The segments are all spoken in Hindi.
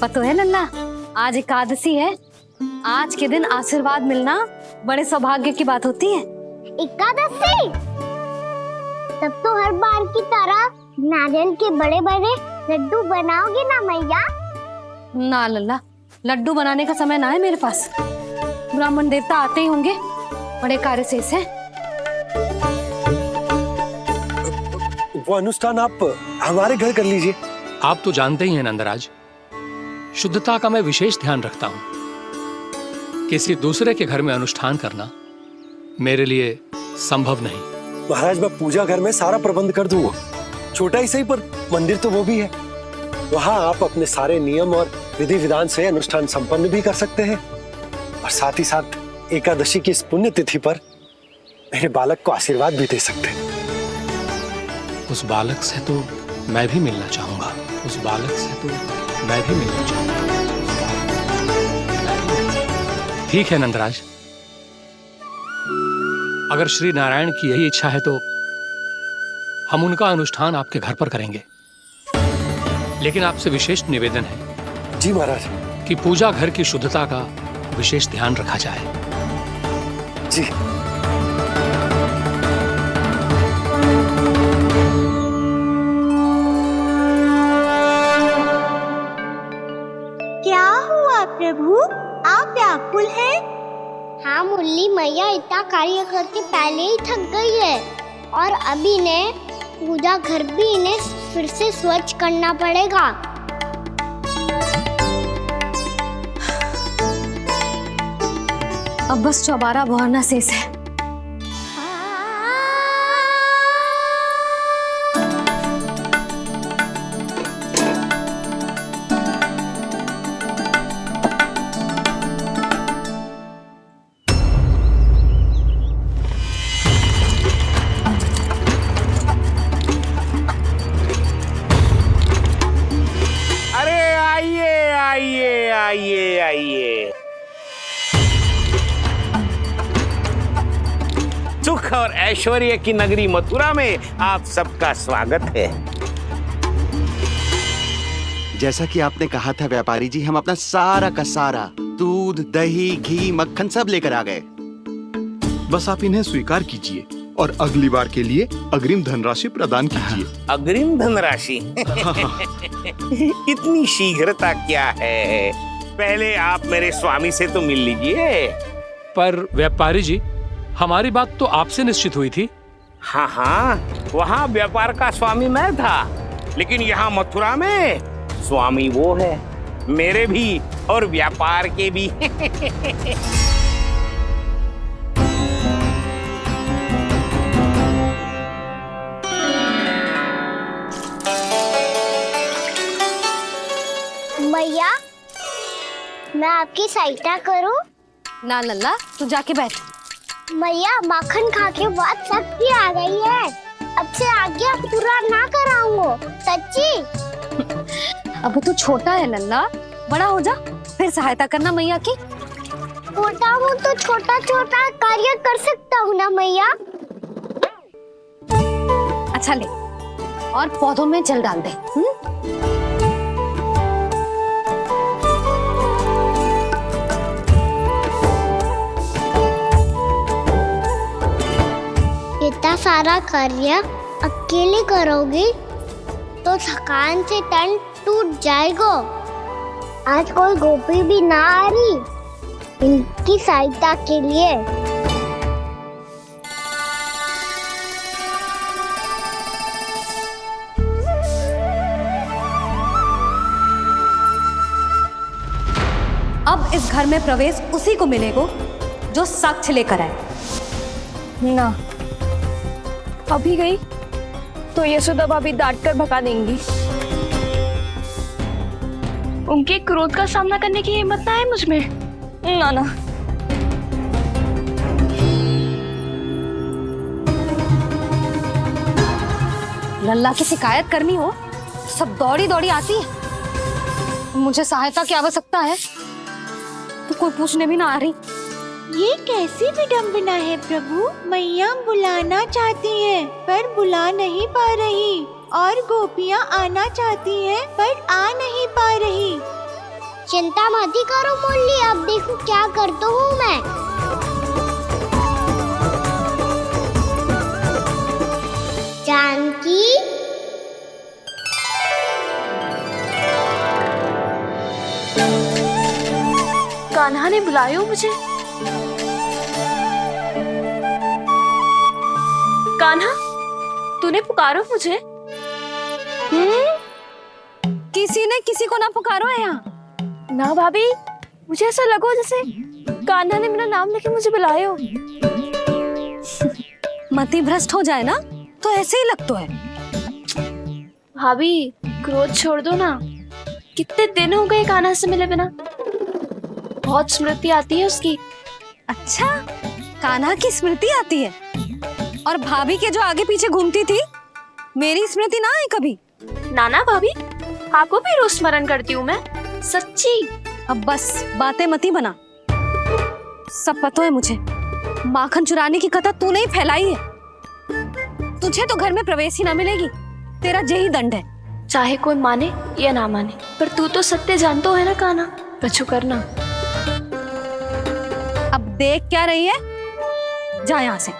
पता है लल्ला, आज एकादशी है। आज के दिन आशीर्वाद मिलना बड़े सौभाग्य की बात होती है। एकादशी? तब तो हर बार की तरह नारियल के बड़े बड़े लड्डू बनाओगे ना मैया? ना लल्ला, लड्डू बनाने का समय ना है मेरे पास। ब्राह्मण देवता आते ही होंगे, बड़े कार्य शेष है। वो अनुष्ठान आप हमारे घर कर लीजिए। आप तो जानते ही हैं नंदराज, शुद्धता का मैं विशेष ध्यान रखता हूं। किसी दूसरे के घर में अनुष्ठान करना मेरे लिए संभव नहीं। महाराज, मैं पूजा घर में सारा प्रबंध कर दूंगा। छोटा ही सही, पर मंदिर तो वो भी है। वहां आप अपने सारे नियम और विधि विधान से अनुष्ठान संपन्न भी कर सकते हैं, और साथ ही साथ एकादशी की इस पुण्य तिथि पर मेरे बालक को आशीर्वाद भी दे सकते हैं। उस बालक से तो मैं भी मिलना चाहूंगा। उस बालक से तो मैं भी मिलना चाहूंगा। ठीक है नंदराज, अगर श्री नारायण की यही इच्छा है तो हम उनका अनुष्ठान आपके घर पर करेंगे। लेकिन आपसे विशेष निवेदन है। जी महाराज। कि पूजा घर की शुद्धता का विशेष ध्यान रखा जाए। जी। क्या हुआ प्रभु, आप व्याकुल हैं? हाँ मुरली, मैया इतना कार्य करके पहले ही थक गई है, और अभी ने पूजा घर भी इन्हें फिर से स्वच्छ करना पड़ेगा। अब बस चौबारा बहाना शेष है। आइए। सुख और ऐश्वर्य की नगरी मथुरा में आप सबका स्वागत है। जैसा कि आपने कहा था व्यापारी जी, हम अपना सारा का सारा दूध, दही, घी, मक्खन सब लेकर आ गए। बस आप इन्हें स्वीकार कीजिए और अगली बार के लिए अग्रिम धनराशि प्रदान कीजिए। अग्रिम धनराशि? इतनी शीघ्रता क्या है? पहले आप मेरे स्वामी से तो मिल लीजिए। पर व्यापारी जी, हमारी बात तो आपसे निश्चित हुई थी। हाँ, वहाँ व्यापार का स्वामी मैं था, लेकिन यहाँ मथुरा में स्वामी वो है, मेरे भी और व्यापार के भी। भैया, मैं आपकी सहायता करूं? ना लल्ला, तू जाके बैठ। भैया, माखन खा के बहुत शक्ति आ गई है। अब से आगे पूरा ना कराऊंगा, सच्ची। अब तू छोटा है लल्ला, बड़ा हो जा फिर सहायता करना मैया की। छोटा हूँ तो छोटा छोटा कार्य कर सकता हूँ ना मैया। अच्छा ले, और पौधों में जल डाल दे। इतना सारा कार्य अकेले करोगी तो थकान से तन टूट जाएगा। आज कोई गोपी भी ना आ रही इनकी सहायता के लिए। अब इस घर में प्रवेश उसी को मिलेगा जो साक्ष्य लेकर आए। ना, अभी गई तो यशोदा भाभी डांट कर भगा देंगी। उनके क्रोध का सामना करने की हिम्मत ना है मुझ में। ना ना। लल्ला की शिकायत करनी हो सब दौड़ी दौड़ी आती है। मुझे सहायता की आवश्यकता है तो कोई पूछने भी ना आ रही। ये कैसी विडंबना है प्रभु, मैया बुलाना चाहती हैं पर बुला नहीं पा रही, और गोपियाँ आना चाहती हैं पर आ नहीं पा रही। चिंता मत ही करो मुरली, अब देखो क्या करता हूँ मैं। जानकी, कान्हा ने बुलाया मुझे। कान्हा, तूने पुकारो मुझे? किसी ने किसी को ना पुकारो है यहाँ। ना भाभी, मुझे ऐसा लगो जैसे कान्हा ने मेरा नाम लेके मुझे बुलाया हो। मति भ्रष्ट हो जाए ना तो ऐसे ही लगता है। भाभी, क्रोध छोड़ दो ना। कितने दिन हो गए कान्हा से मिले बिना। बहुत स्मृति आती है उसकी। अच्छा, कान्हा की स्मृति आती है? और भाभी के जो आगे पीछे घूमती थी, मेरी स्मृति ना आई कभी? नाना भाभी, आपको भी रोज स्मरण करती हूँ मैं, सच्ची। अब बस बातें मती बना। सब पता है मुझे। माखन चुराने की कथा तूने ही फैलाई है। तुझे तो घर में प्रवेश ही ना मिलेगी। तेरा यही दंड है। चाहे कोई माने या ना माने, पर तू तो सत्य जानतो है ना कान्हा। कछु करना। अब देख क्या रही है, जा यहाँ से।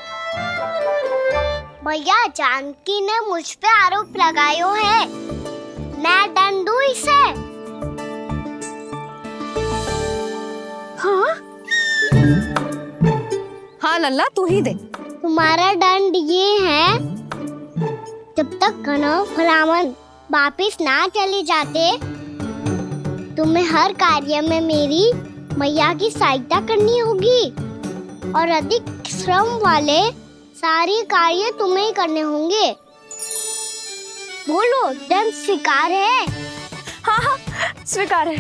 भैया, जानकी ने मुझ पे आरोप लगायो है। मैं दंड दूं इसे? हाँ हाँ लल्ला, तू ही दे। तुम्हारा दंड ये है, जब तक कनव फलावन वापिस ना चले जाते, तुम्हें हर कार्य में मेरी मैया की सहायता करनी होगी और अधिक श्रम वाले सारे कार्य तुम्हें ही करने होंगे। बोलो, दंड स्वीकार है? हाँ हाँ, स्वीकार है।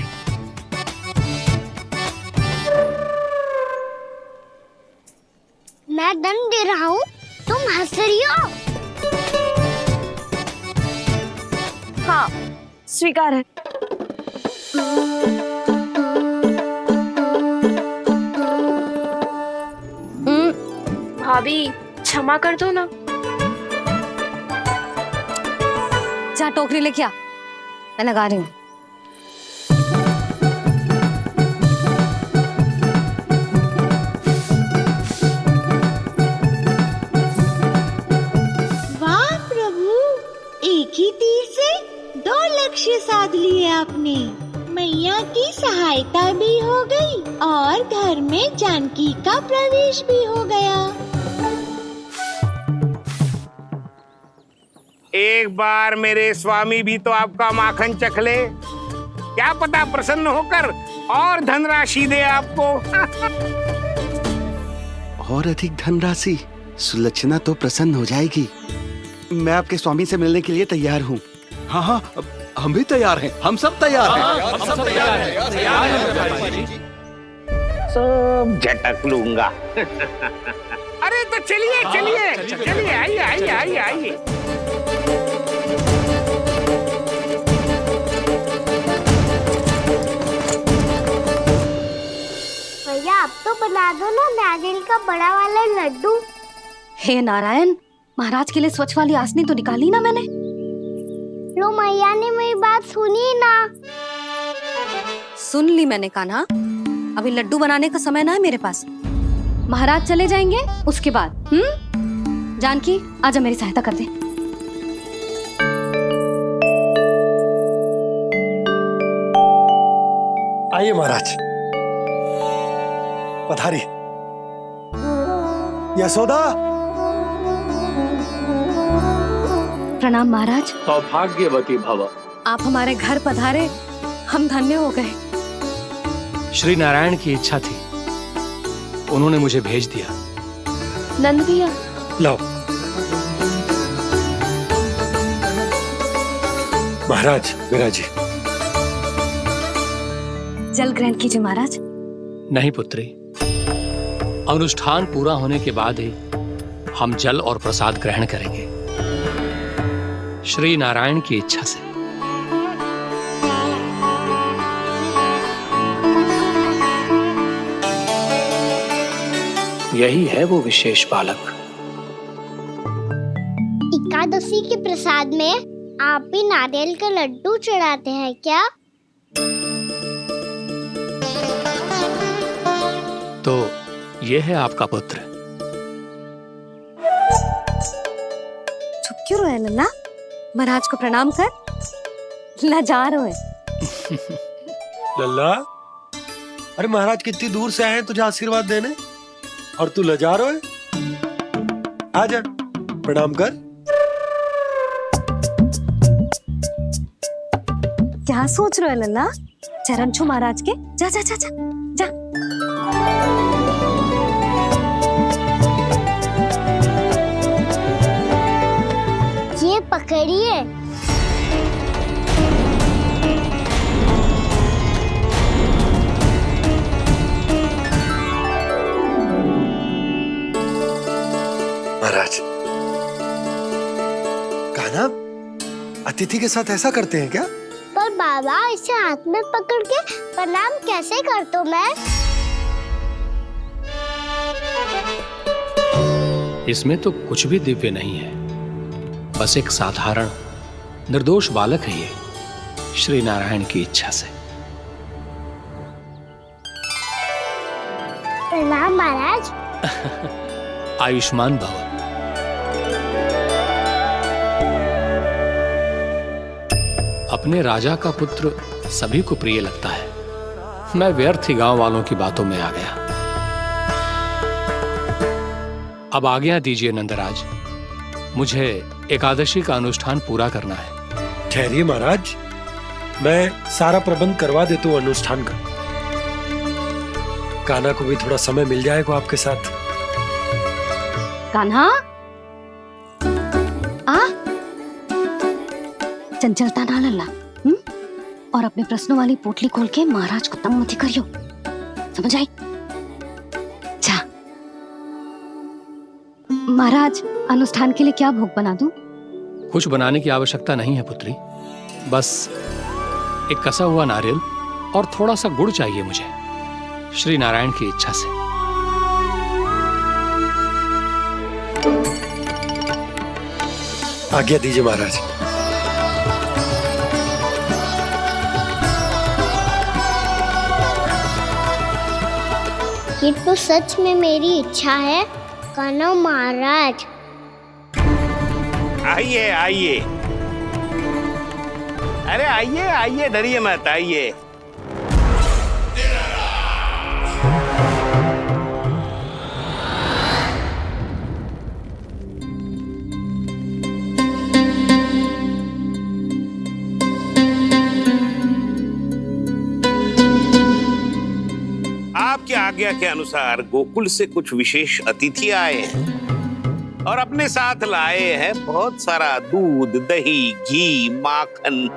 मैं दंड दे रहा हूँ, तुम हंस रही हो? हाँ, स्वीकार है। भाभी, क्षमा कर दो ना। जा टोकरी लेके आ, मैं लगा रही हूँ। वाह प्रभु, एक ही तीर से 2 लक्ष्य साध लिए आपने। मैया की सहायता भी हो गई और घर में जानकी का प्रवेश भी हो गया। एक बार मेरे स्वामी भी तो आपका माखन चख ले, क्या पता प्रसन्न होकर और धनराशि दे आपको। और अधिक धनराशि? सुलक्षणा तो प्रसन्न हो जाएगी। मैं आपके स्वामी से मिलने के लिए तैयार हूँ। हाँ हाँ, हम भी तैयार हैं। हम सब तैयार हैं। हम सब तैयार हैं। सब झटक लूंगा। अरे तो चलिए चलिए चलिए, आइए आइए आइए आइए। भैया, अब तो बना दो ना नारियल का बड़ा वाला लड्डू। हे नारायण, महाराज के लिए स्वच्छ वाली आसनी तो निकाली ना मैंने। लो, मैया ने मेरी बात सुनी ना। सुन ली मैंने कान्हा। अभी लड्डू बनाने का समय ना है मेरे पास। महाराज चले जाएंगे उसके बाद। जानकी, आजा मेरी सहायता कर दे। आइए महाराज, पधारी। यशोदा। प्रणाम महाराज। सौभाग्यवती भव। आप हमारे घर पधारे, हम धन्य हो गए। श्री नारायण की इच्छा थी, उन्होंने मुझे भेज दिया। नंद भैया, लाओ। महाराज, मेरा जी। जल ग्रहण कीजिए महाराज। नहीं पुत्री, अनुष्ठान पूरा होने के बाद ही हम जल और प्रसाद ग्रहण करेंगे, श्री नारायण की इच्छा से। यही है वो विशेष बालक। एकादशी के प्रसाद में आप भी नारियल का लड्डू चढ़ाते हैं क्या? ये है आपका पुत्र। चुप क्यों रहे लल्ला? महाराज को प्रणाम कर। लाजार है। लल्ला, अरे महाराज कितनी दूर से आए हैं तुझे आशीर्वाद देने, और तू लजारो है? आजा, प्रणाम कर। क्या सोच रहे हो लल्ला? चरण छू महाराज के। जा जा जा जा जा। ये पकड़िए। महाराज, कान्हा अतिथि के साथ ऐसा करते हैं क्या? पर बाबा, इसे हाथ में पकड़ के प्रणाम कैसे करता हूँ मैं? इसमें तो कुछ भी दिव्य नहीं है, बस एक साधारण निर्दोष बालक है ये, श्री नारायण की इच्छा से। प्रणाम महाराज। आयुष्मान भव। अपने राजा का पुत्र सभी को प्रिय लगता है। मैं व्यर्थ ही गांव वालों की बातों में आ गया। अब आज्ञा दीजिए नंदराज, मुझे एकादशी का अनुष्ठान पूरा करना है। ठहरिए महाराज, मैं सारा प्रबंध करवा देता हूँ अनुष्ठान का। कान्हा को भी थोड़ा समय मिल जाएगा आपके साथ। कान्हा, आ चंचलता ना लल्ला। और अपने प्रश्नों वाली पोटली खोल के महाराज को तंग मत करियो, समझ आई? जा। महाराज, अनुष्ठान के लिए क्या भोग बना दूं? कुछ बनाने की आवश्यकता नहीं है पुत्री, बस एक कसा हुआ नारियल और थोड़ा सा गुड़ चाहिए मुझे, श्री नारायण की इच्छा से। आज्ञा दीजिए महाराज। ये तो सच में मेरी इच्छा है कान्हा महाराज। आइए आइए, अरे आइए आइए, डरिए मत, आइए। आपकी आज्ञा के अनुसार गोकुल से कुछ विशेष अतिथि आए हैं और अपने साथ लाए हैं बहुत सारा दूध, दही, घी, माखन।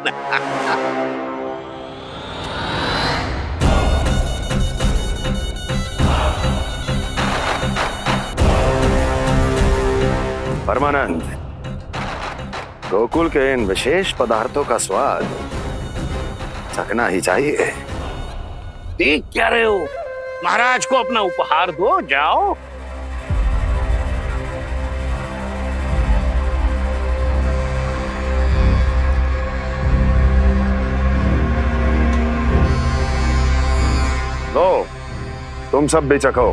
परमानंद, गोकुल के इन विशेष पदार्थों का स्वाद चखना ही चाहिए। देख क्या रहे हो? महाराज को अपना उपहार दो, जाओ। लो, तुम सब भी चखो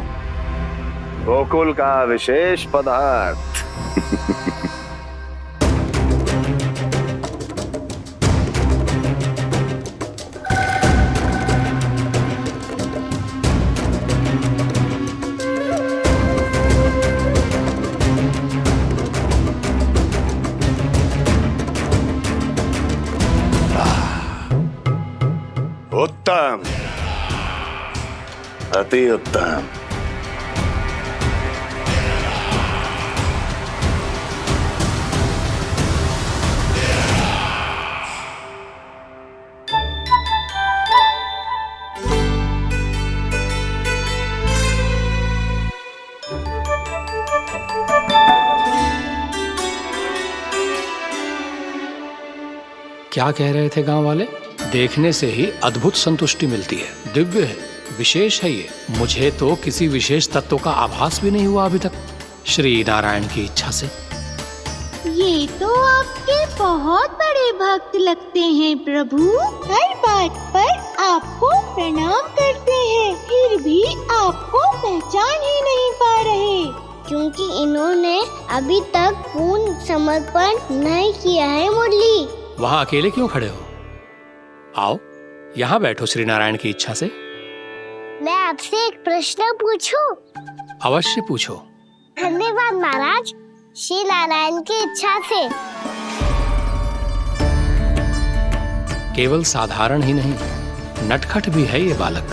गोकुल का विशेष पदार्थ। उत्तम, अति उत्तम। क्या कह रहे थे गांव वाले? देखने से ही अद्भुत संतुष्टि मिलती है, दिव्य है, विशेष है ये। मुझे तो किसी विशेष तत्व का आभास भी नहीं हुआ अभी तक, श्री नारायण की इच्छा से। ये तो आपके बहुत बड़े भक्त लगते हैं प्रभु। हर बात पर आपको प्रणाम करते हैं, फिर भी आपको पहचान ही नहीं पा रहे। क्योंकि इन्होंने अभी तक पूर्ण समर्पण नहीं किया है मुरली। वहां अकेले क्यों खड़े हो? आओ यहाँ बैठो श्री नारायण की इच्छा से। मैं आपसे एक प्रश्न पूछूं? अवश्य पूछो। धन्यवाद महाराज। श्री नारायण की इच्छा से। केवल साधारण ही नहीं, नटखट भी है ये बालक।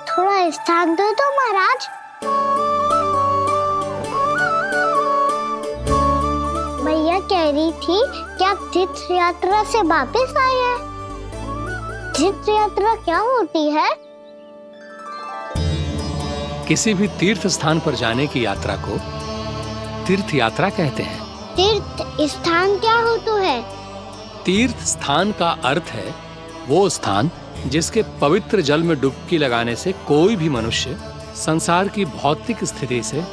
थोड़ा स्थान दो तो महाराज। भैया कह रही थी कि आप तीर्थ यात्रा से वापस आए हैं। तीर्थ यात्रा क्या होती है? किसी भी तीर्थ स्थान पर जाने की यात्रा को तीर्थ यात्रा कहते हैं। तीर्थ स्थान क्या होता है? तीर्थ स्थान का अर्थ है वो स्थान जिसके पवित्र जल में डुबकी लगाने से कोई भी मनुष्य संसार की भौतिक स्थिति से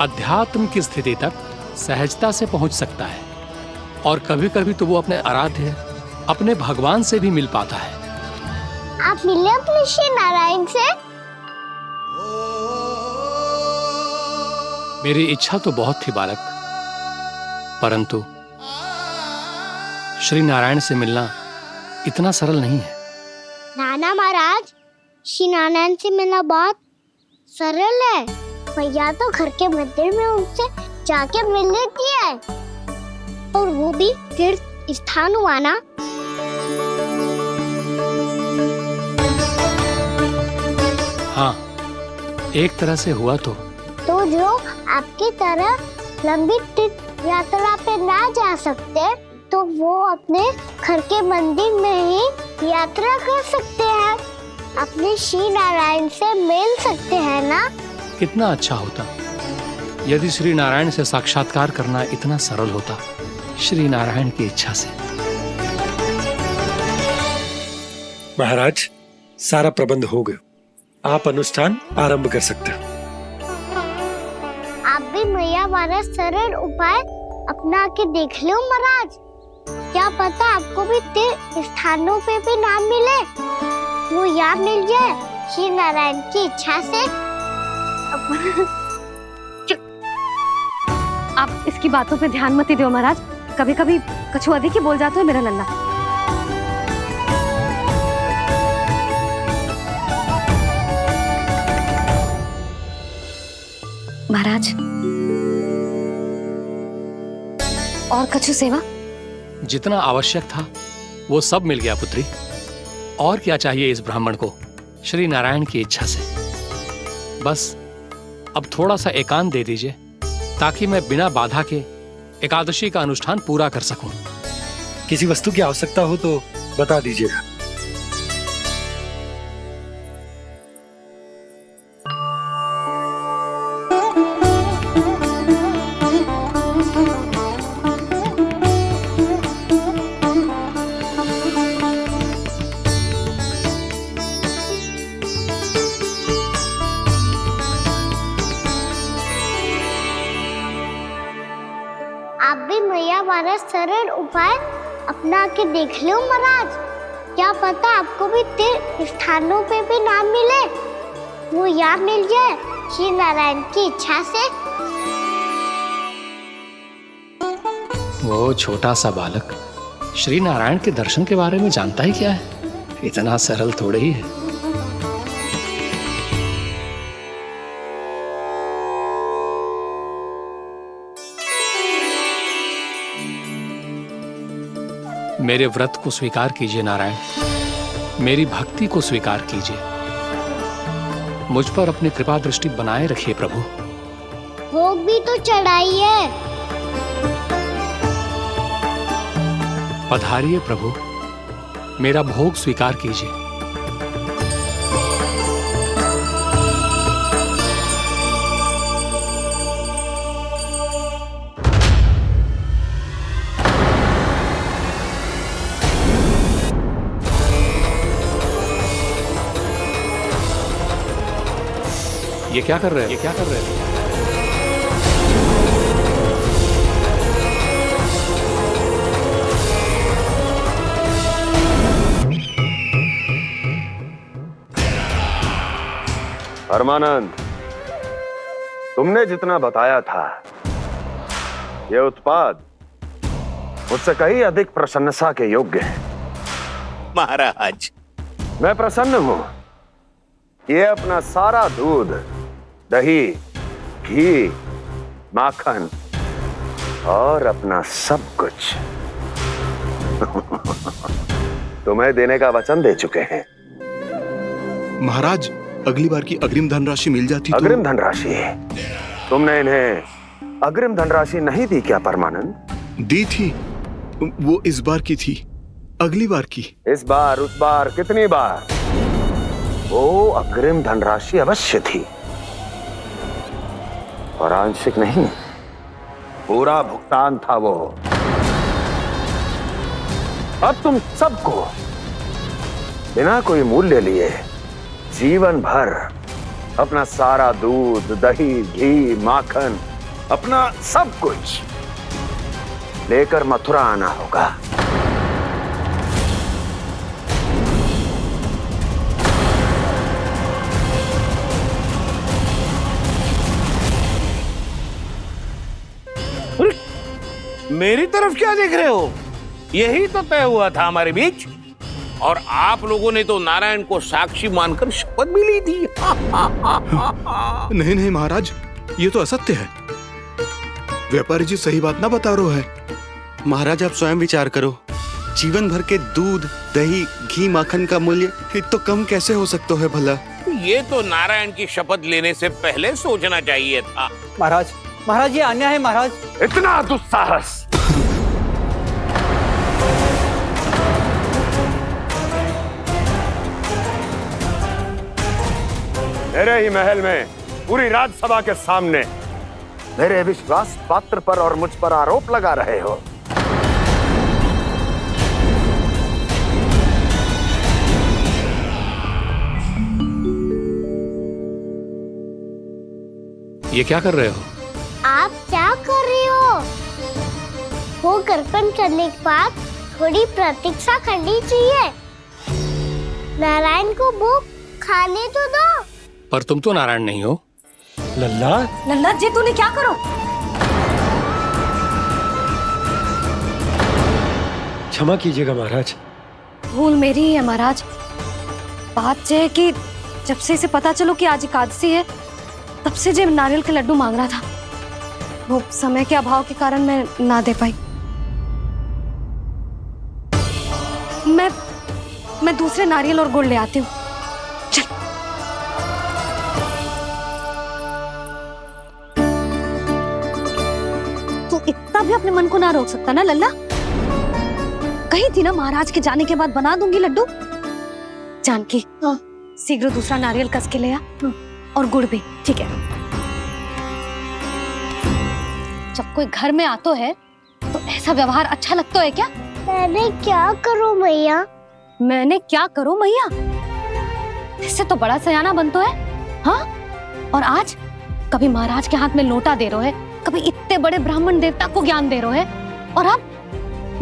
अध्यात्म की स्थिति तक सहजता से पहुंच सकता है, और कभी कभी तो वो अपने आराध्य अपने भगवान से भी मिल पाता है। आप मिले अपने श्री नारायण से? मेरी इच्छा तो बहुत थी बालक, परंतु श्री नारायण से मिलना इतना सरल नहीं है। नाना महाराज, श्री नारायण से मिलना बहुत सरल है। भैया तो घर के मंदिर में उनसे जाके मिल लेती है, और वो भी तीर्थ स्थान हुआ ना। हाँ, एक तरह से हुआ तो जो आपकी तरह लंबी तीर्थ यात्रा पे ना जा सकते, तो वो अपने घर के मंदिर में ही यात्रा कर सकते हैं, अपने श्री नारायण से मिल सकते हैं ना। कितना अच्छा होता यदि श्री नारायण से साक्षात्कार करना इतना सरल होता, श्री नारायण की इच्छा से। महाराज, सारा प्रबंध हो गया, आप अनुष्ठान आरंभ कर सकते हो। आप भी मैया वाला सरल उपाय अपना के देख लो महाराज। क्या पता आपको भी तीर्थ स्थानों पे भी नाम मिले, वो याद मिल जाए श्री नारायण की इच्छा से। आप इसकी बातों पे ध्यान मत दो महाराज, कभी कभी कछु अधिक ही बोल जाते हो मेरा लल्ला। महाराज, और कछु सेवा? जितना आवश्यक था वो सब मिल गया पुत्री। और क्या चाहिए इस ब्राह्मण को श्री नारायण की इच्छा से? बस अब थोड़ा सा एकांत दे दीजिए, ताकि मैं बिना बाधा के एकादशी का अनुष्ठान पूरा कर सकूं। किसी वस्तु की आवश्यकता हो तो बता दीजिएगा। आप भी मैया वाला सरल उपाय अपना के देख लो महाराज। क्या पता आपको भी तीर्थ स्थानों पे भी नाम मिले, वो याद मिल जाए श्री नारायण की इच्छा से। वो छोटा सा बालक श्री नारायण के दर्शन के बारे में जानता ही क्या है? इतना सरल थोड़े ही है। मेरे व्रत को स्वीकार कीजिए नारायण, मेरी भक्ति को स्वीकार कीजिए, मुझ पर अपनी कृपा दृष्टि बनाए रखिए प्रभु। भोग भी तो चढ़ाइए। पधारिए प्रभु, मेरा भोग स्वीकार कीजिए। ये क्या कर रहे हैं? परमानंद, तुमने जितना बताया था, ये उत्पाद मुझसे कहीं अधिक प्रशंसा के योग्य है। महाराज, मैं प्रसन्न हूं। ये अपना सारा दूध, दही, घी, माखन और अपना सब कुछ तुम्हें देने का वचन दे चुके हैं। महाराज, अगली बार की अग्रिम धनराशि मिल जाती तो। अग्रिम धनराशि? तुमने इन्हें अग्रिम धनराशि नहीं दी क्या परमानंद? दी थी, वो इस बार की थी, अगली बार की। इस बार, उस बार, कितनी बार? वो अग्रिम धनराशि अवश्य थी, और आंशिक नहीं, पूरा भुगतान था वो। अब तुम सबको बिना कोई मूल्य लिए जीवन भर अपना सारा दूध, दही, घी, माखन, अपना सब कुछ लेकर मथुरा आना होगा। मेरी तरफ क्या देख रहे हो? यही तो तय हुआ था हमारे बीच, और आप लोगों ने तो नारायण को साक्षी मानकर शपथ भी ली थी। नहीं नहीं महाराज, ये तो असत्य है। व्यापारी जी सही बात ना बता रहे है। महाराज, आप स्वयं विचार करो, जीवन भर के दूध, दही, घी, माखन का मूल्य तो कम कैसे हो सकता है भला? ये तो नारायण की शपथ लेने से पहले सोचना चाहिए था। महाराज, महाराज, ये अन्याय है महाराज। इतना दुस्साहस! मेरे ही महल में पूरी राज्यसभा के सामने मेरे विश्वास पात्र पर और मुझ पर आरोप लगा रहे हो। ये क्या कर रहे हो? आप क्या कर रहे हो? वो कर्पण करने के बाद थोड़ी प्रतीक्षा करनी चाहिए। नारायण को भूख खाने तो दो। पर तुम तो नारायण नहीं हो। लल्ला, लल्ला जी, तूने क्या करो? क्षमा कीजिएगा महाराज। भूल मेरी ही है महाराज। बात यह है कि जब से इसे पता चलो कि आज एकादशी है, तब से जो नारियल के लड्डू मांग रहा था, वो समय के अभाव के कारण मैं ना दे पाई। मैं दूसरे नारियल और गुड़ ले आती हूँ। चल। तू इतना भी अपने मन को ना रोक सकता ना लल्ला? कही थी ना महाराज के जाने के बाद बना दूंगी लड्डू। जानकी, शीघ्र दूसरा नारियल कस के ले आ, और गुड़ भी। ठीक है। जब कोई घर में आतो है तो ऐसा व्यवहार अच्छा लगता है क्या? मैंने क्या करूं मैया? मैंने क्या करूं मैया? इससे तो बड़ा सयाना बनतो है। हाँ, और आज कभी महाराज के हाथ में लोटा दे रहे है, कभी इतने बड़े ब्राह्मण देवता को ज्ञान दे रहे है, और अब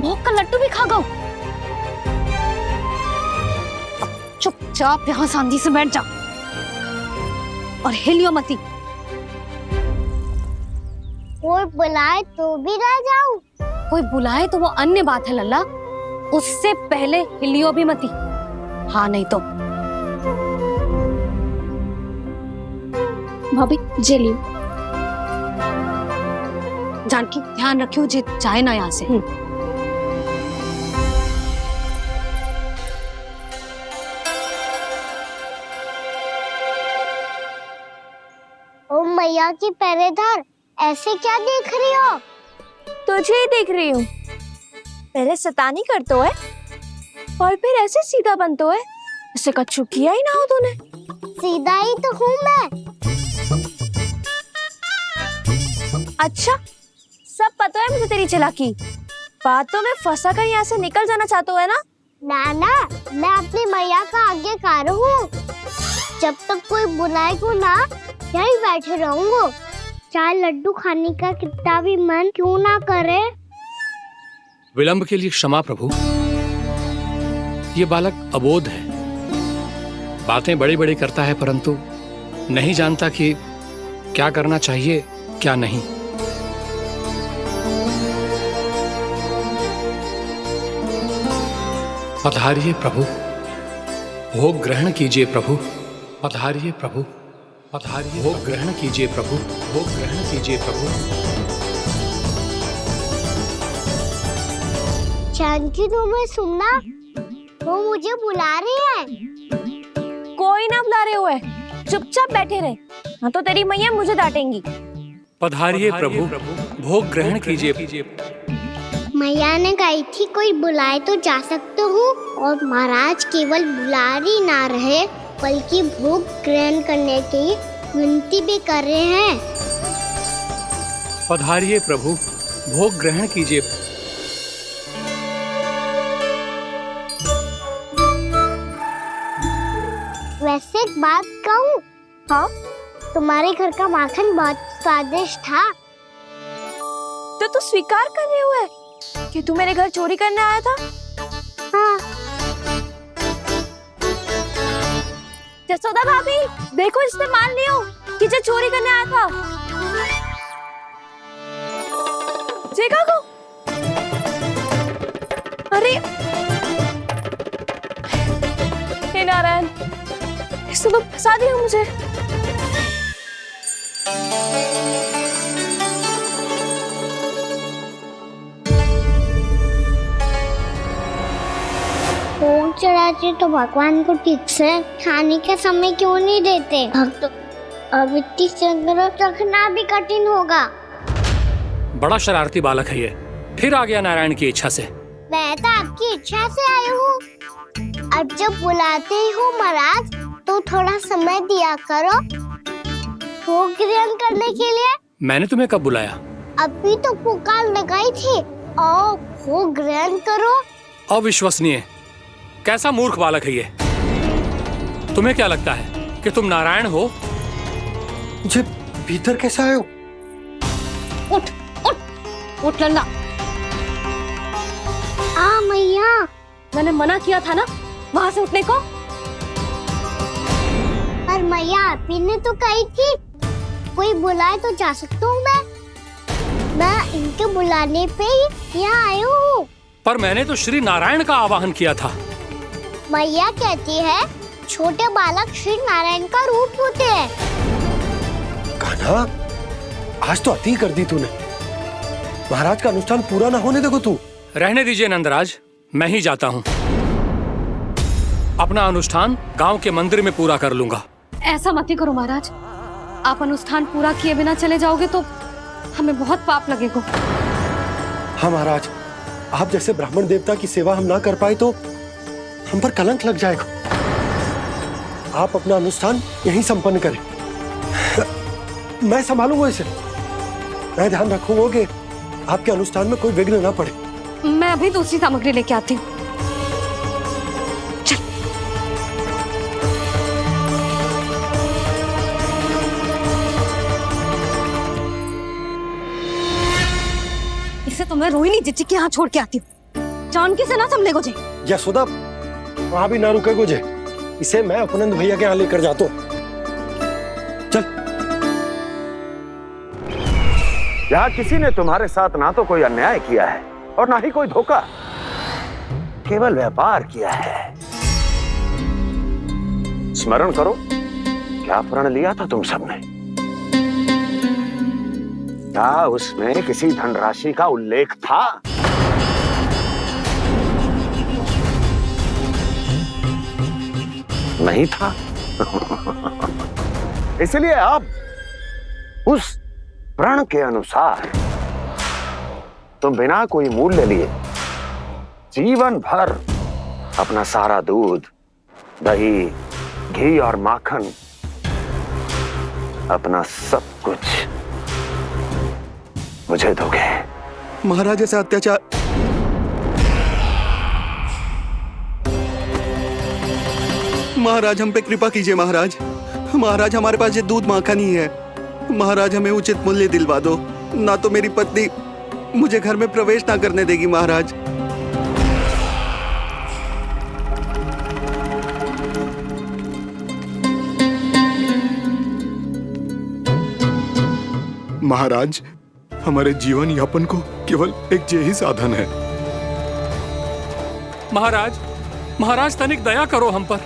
भोग का लड्डू भी खा गो। चुपचाप यहाँ शांति से बैठ जा और हिलियो मती। कोई बुलाए तो भी ना जाऊं? कोई बुलाए तो वो अन्य बात है लल्ला, उससे पहले हिलियो भी मती। हाँ, नहीं तो। भाभी, जे लियो। जानकी, ध्यान रखियो जे जाए ना यहाँ से। ओ मैया की पहरेदार, ऐसे क्या देख रही हो? तुझे ही देख रही हूँ। पहले शैतानी करतो है और फिर ऐसे सीधा बनतो है। ऐसे कछु किया ही ना हो तूने। सीधा ही तो हूँ मैं। अच्छा, सब पता है मुझे तेरी चालाकी। बातों में फंसा कर यहाँ से निकल जाना चाहते हो है ना? नाना, मैं अपनी मैया का आज्ञाकार हूँ। जब तक कोई बुलाएगा ना, यहीं बैठे रहूंगा। चार लड्डू खाने का कितना भी मन क्यों ना करे। विलंब के लिए क्षमा प्रभु। ये बालक अबोध है, बातें बड़ी बड़ी करता है परंतु नहीं जानता कि क्या करना चाहिए क्या नहीं। पधारिए प्रभु, भोग ग्रहण कीजिए प्रभु। पधारिए प्रभु, पधारिए, भोग ग्रहण कीजिए प्रभु, भोग ग्रहण कीजिए प्रभु। जानकी तुम्हें सुनना, वो मुझे बुला रही है। कोई ना बुला रहे हुए, चुपचाप बैठे रहे, हाँ तो तेरी मैया मुझे डांटेंगी। पधारिए प्रभु, भोग ग्रहण कीजिए। मैया ने कही थी कोई बुलाए तो जा सकते हूँ, और महाराज केवल बुलारी ना रहे बल्कि भोग ग्रहण करने की विनती भी कर रहे हैं। पधारिए प्रभु, भोग ग्रहण कीजिए। वैसे एक बात कहूँ? हाँ? तुम्हारे घर का माखन बहुत स्वादिष्ट था। तो तू स्वीकार कर रहे हुए कि तू मेरे घर चोरी करने आया था? हाँ। जसोदा भाभी, देखो इसने मान लियो कि जो चोरी करने आया था। देखा को? अरे हे नारायण, इसने तो फंसा दिया मुझे। भोग चढ़ाते तो भगवान को ठीक से खाने का समय क्यों नहीं देते? भक्त अब इतनी संग्रह रखना भी कठिन होगा। बड़ा शरारती बालक है ये, फिर आ गया नारायण की इच्छा से। मैं तो आपकी इच्छा से आई हूँ। अब जब बुलाते ही हो महाराज तो थोड़ा समय दिया करो भोग ग्रहण करने के लिए। मैंने तुम्हें कब बुलाया? अभी तो पुकार लगाई थी, आओ भोग ग्रहण करो। अविश्वसनीय, कैसा मूर्ख बालक है ये। तुम्हें क्या लगता है कि तुम नारायण हो? मुझे भीतर कैसे आए हो? उठ उठ उठ लल्ला। मैया, मैंने मना किया था ना वहाँ से उठने को। पर मैया आपी ने तो कही थी कोई बुलाए तो जा सकता हूँ मैं इनके बुलाने पे ही यहाँ आई हूँ। पर मैंने तो श्री नारायण का आवाहन किया था। मैया कहती है छोटे बालक श्री नारायण का रूप होते हैं। कान्हा, आज तो अति कर दी तूने। महाराज का अनुष्ठान पूरा ना होने देखो तू। रहने दीजिए नंदराज, मैं ही जाता हूँ। अपना अनुष्ठान गांव के मंदिर में पूरा कर लूंगा। ऐसा मत ही करो महाराज, आप अनुष्ठान पूरा किए बिना चले जाओगे तो हमें बहुत पाप लगेगा। हाँ महाराज, आप जैसे ब्राह्मण देवता की सेवा हम ना कर पाए तो हम पर कलंक लग जाएगा। आप अपना अनुष्ठान यहीं संपन्न करें, मैं संभालूंगा इसे। मैं ध्यान रखूंगा कि आपके अनुष्ठान में कोई विघ्न ना पड़े। मैं अभी दूसरी सामग्री लेके आती हूँ। इसे तो मैं रोहिणी जीजी के यहाँ छोड़ के आती हूँ। जानकी से ना संभले गुजे। यशोदा, वहां भी ना रुके गुजे। इसे मैं अपनंद भैया के यहाँ लेकर जाता हूँ। चल। यहाँ किसी ने तुम्हारे साथ ना तो कोई अन्याय किया है और ना ही कोई धोखा, केवल व्यापार किया है। स्मरण करो क्या प्रण लिया था तुम सबने? क्या उसमें किसी धनराशि का उल्लेख था? नहीं था। इसलिए आप उस प्रण के अनुसार तुम बिना कोई मूल्य लिए जीवन भर अपना सारा दूध, दही, घी और माखन, अपना सब कुछ मुझे दोगे। महाराज ऐसा अत्याचार। महाराज हम पे कृपा कीजिए। महाराज, महाराज हमारे पास ये दूध माखन ही है। महाराज हमें उचित मूल्य दिलवा दो, ना तो मेरी पत्नी मुझे घर में प्रवेश ना करने देगी महाराज। महाराज, हमारे जीवन यापन को केवल एक यही साधन है। महाराज, महाराज तनिक दया करो हम पर,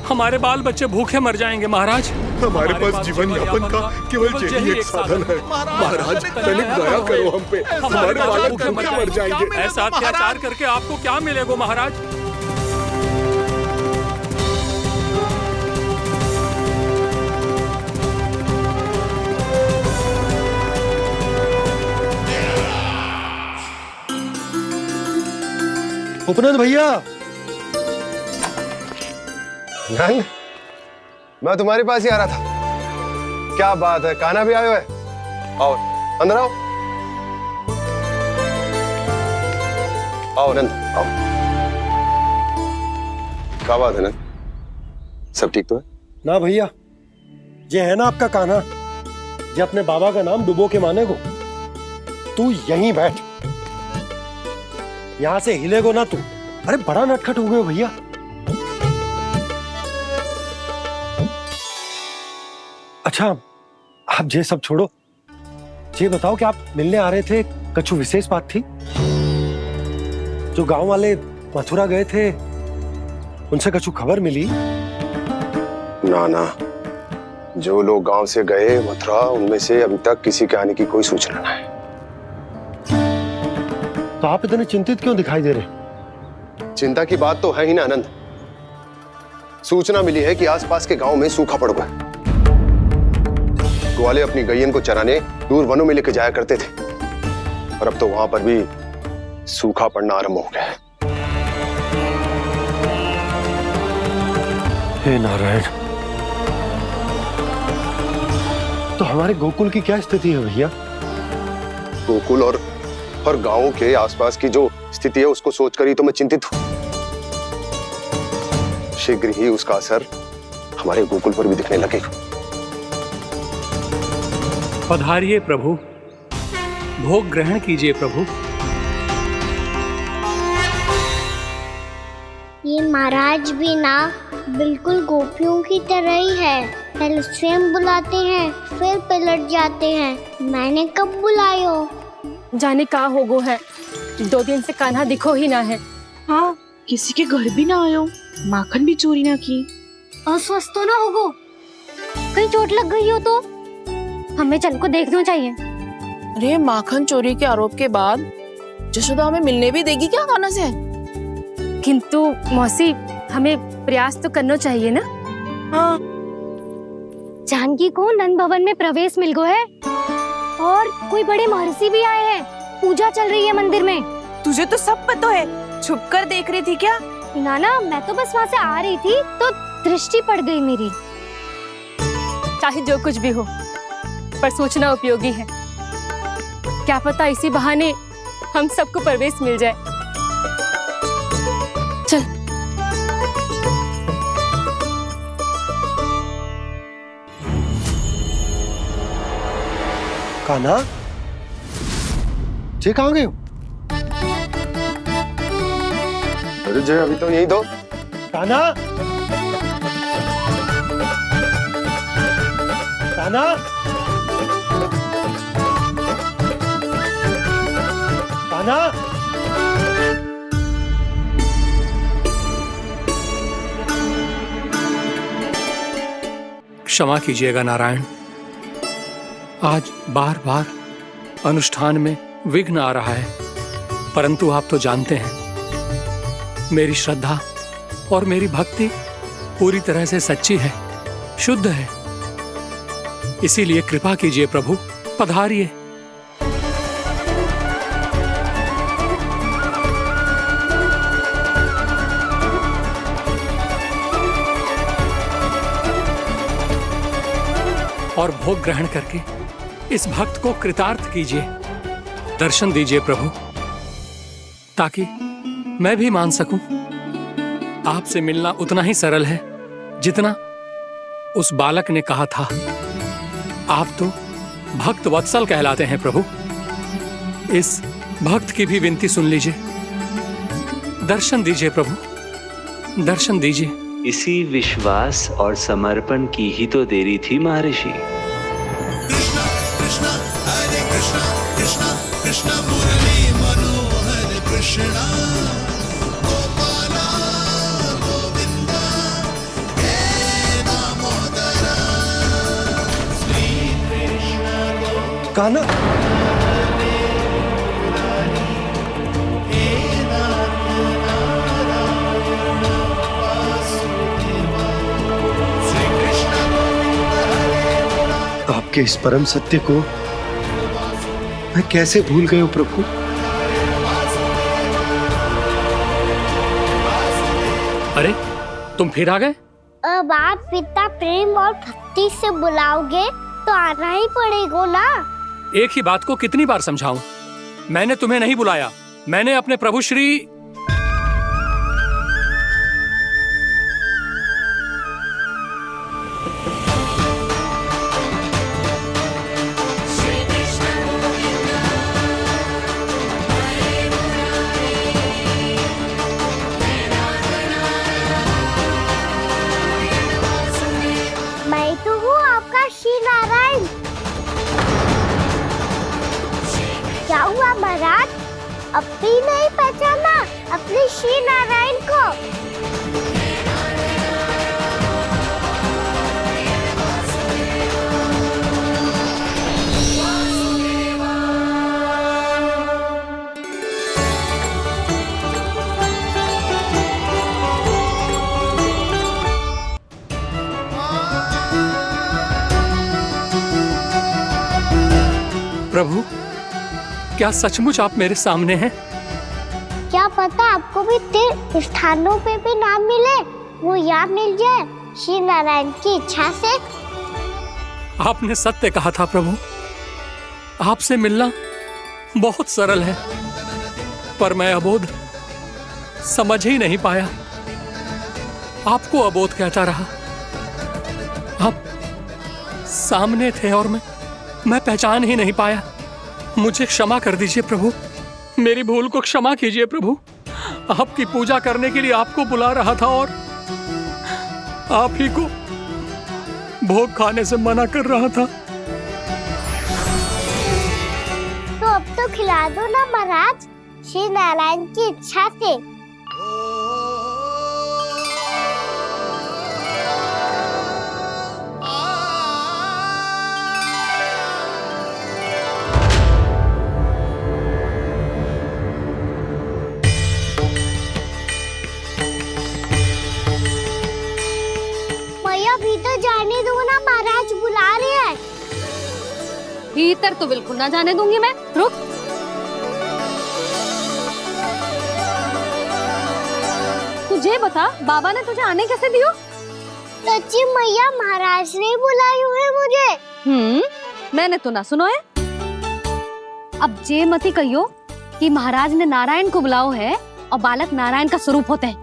हमारे बाल बच्चे भूखे मर जाएंगे महाराज। हमारे पास जीवन यापन का केवल यही एक साधन है। महाराज तनिक दया करो हम पे, हमारे बालक भूखे मर जाएंगे। ऐसा अत्याचार करके आपको क्या मिलेगा महाराज? उपनंद भैया। नंद, मैं तुम्हारे पास ही आ रहा था। क्या बात है, कान्हा भी आयो है? आओ अंदर आओ। आओ नंद आओ। क्या बात है नंद, सब ठीक तो है? ना भैया, ये है ना आपका कान्हा, ये अपने बाबा का नाम डुबो के माने को। तू यहीं बैठ, यहां से हिलेगो ना तू। अरे बड़ा नटखट हो गए भैया। अच्छा, आप ये सब छोड़ो, ये बताओ कि आप मिलने आ रहे थे, कछु विशेष बात थी? जो गांव वाले मथुरा गए थे, उनसे कछु खबर मिली? ना ना, जो लोग गांव से गए मथुरा, उनमें से अभी तक किसी के आने की कोई सूचना नहीं। तो आप इतने चिंतित क्यों दिखाई दे रहे? चिंता की बात तो है ही ना आनंद। सूचना मिली है कि आसपास के गांव में सूखा पड़ गया। ग्वाले अपनी गैयन को चराने दूर वनों में लेके जाया करते थे, और अब तो वहां पर भी सूखा पड़ना आरंभ हो गया है। हे नारायण, तो हमारे गोकुल की क्या स्थिति है भैया? गोकुल और गांवों के आसपास की जो स्थिति है उसको सोचकर ही तो मैं चिंतित हूं। शीघ्र ही उसका असर हमारे गोकुल पर भी दिखने लगेगा। पधारिए प्रभु, भोग ग्रहण कीजिए प्रभु। ये महाराज भी ना बिल्कुल गोपियों की तरह ही है। पहले स्वयं बुलाते हैं, फिर पलट जाते हैं। मैंने कब बुलायो? जाने का होगो है, 2 दिन से कान्हा दिखो ही ना है। हाँ, किसी के घर भी ना आयो, माखन भी चोरी ना की। अस्वस्थ तो ना होगो? कहीं चोट लग गई हो तो? हमें चल को देखना चाहिए। अरे माखन चोरी के आरोप के बाद जशोदा हमें मिलने भी देगी क्या कान्हा से? किंतु मौसी, हमें प्रयास तो करना चाहिए ना। हाँ, जानकी को नंद भवन में प्रवेश मिल गो है, और कोई बड़े महर्षि भी आए हैं। पूजा चल रही है मंदिर में। तुझे तो सब पता है, छुप कर देख रही थी क्या? ना, मैं तो बस वहाँ से आ रही थी तो दृष्टि पड़ गई मेरी। चाहे जो कुछ भी हो, पर सूचना उपयोगी है। क्या पता इसी बहाने हम सबको प्रवेश मिल जाए। चल। कान्हा, जे कहाँ गए हो? अरे जय, अभी तो यही दो। कान्हा, कान्हा, कान्हा। क्षमा कीजिएगा नारायण, आज बार बार अनुष्ठान में विघ्न आ रहा है, परंतु आप तो जानते हैं मेरी श्रद्धा और मेरी भक्ति पूरी तरह से सच्ची है, शुद्ध है। इसीलिए कृपा कीजिए प्रभु, पधारिए। और भोग ग्रहण करके इस भक्त को कृतार्थ कीजिए, दर्शन दीजिए प्रभु, ताकि मैं भी मान सकूं आपसे मिलना उतना ही सरल है जितना उस बालक ने कहा था। आप तो भक्त वत्सल कहलाते हैं प्रभु। इस भक्त की भी विनती सुन लीजिए। दर्शन दीजिए प्रभु, दर्शन दीजिए। इसी विश्वास और समर्पण की ही तो देरी थी महर्षि। कृष्णा कृष्णा हरे कृष्णा कृष्णा कृष्णा मुरली मनोहर कृष्णा गोपाला गोविंदा हे दामोदरा श्री कृष्ण कान्हा, आपके इस परम सत्य को मैं कैसे भूल गया हूं प्रभु। अरे तुम फिर आ गए? अब आप इतना प्रेम और भक्ति से बुलाओगे तो आना ही पड़ेगा ना। एक ही बात को कितनी बार समझाऊं? मैंने तुम्हें नहीं बुलाया, मैंने अपने प्रभु श्री मैं तो हूँ आपका श्री नारायण। क्या हुआ महाराज, अब भी नहीं पहचाना अपने श्री नारायण को? प्रभु, क्या सचमुच आप मेरे सामने हैं? क्या पता आपको भी तीर्थ स्थानों पे भी नाम मिले, वो यहाँ मिल जाए श्री नारायण की इच्छा से। आपने सत्य कहा था प्रभु, आपसे मिलना बहुत सरल है, पर मैं अबोध समझ ही नहीं पाया। आपको अबोध कहता रहा। आप सामने थे और मैं पहचान ही नहीं पाया। मुझे क्षमा कर दीजिए प्रभु, मेरी भूल को क्षमा कीजिए प्रभु। आपकी पूजा करने के लिए आपको बुला रहा था और आप ही को भोग खाने से मना कर रहा था। तो अब तो खिला दो ना महाराज, श्री नारायण की इच्छा से। भीतर जाने दो ना, महाराज बुला रहे हैं। भीतर तो बिल्कुल ना जाने दूंगी मैं, रुक। तुझे बता, बाबा ने तुझे आने कैसे दियो? सच्ची मैया, महाराज ने बुलाई हुई मुझे। मैंने तो ना सुनो है। अब जे मती कहियो कि महाराज ने नारायण को बुलाओ है और बालक नारायण का स्वरूप होते हैं।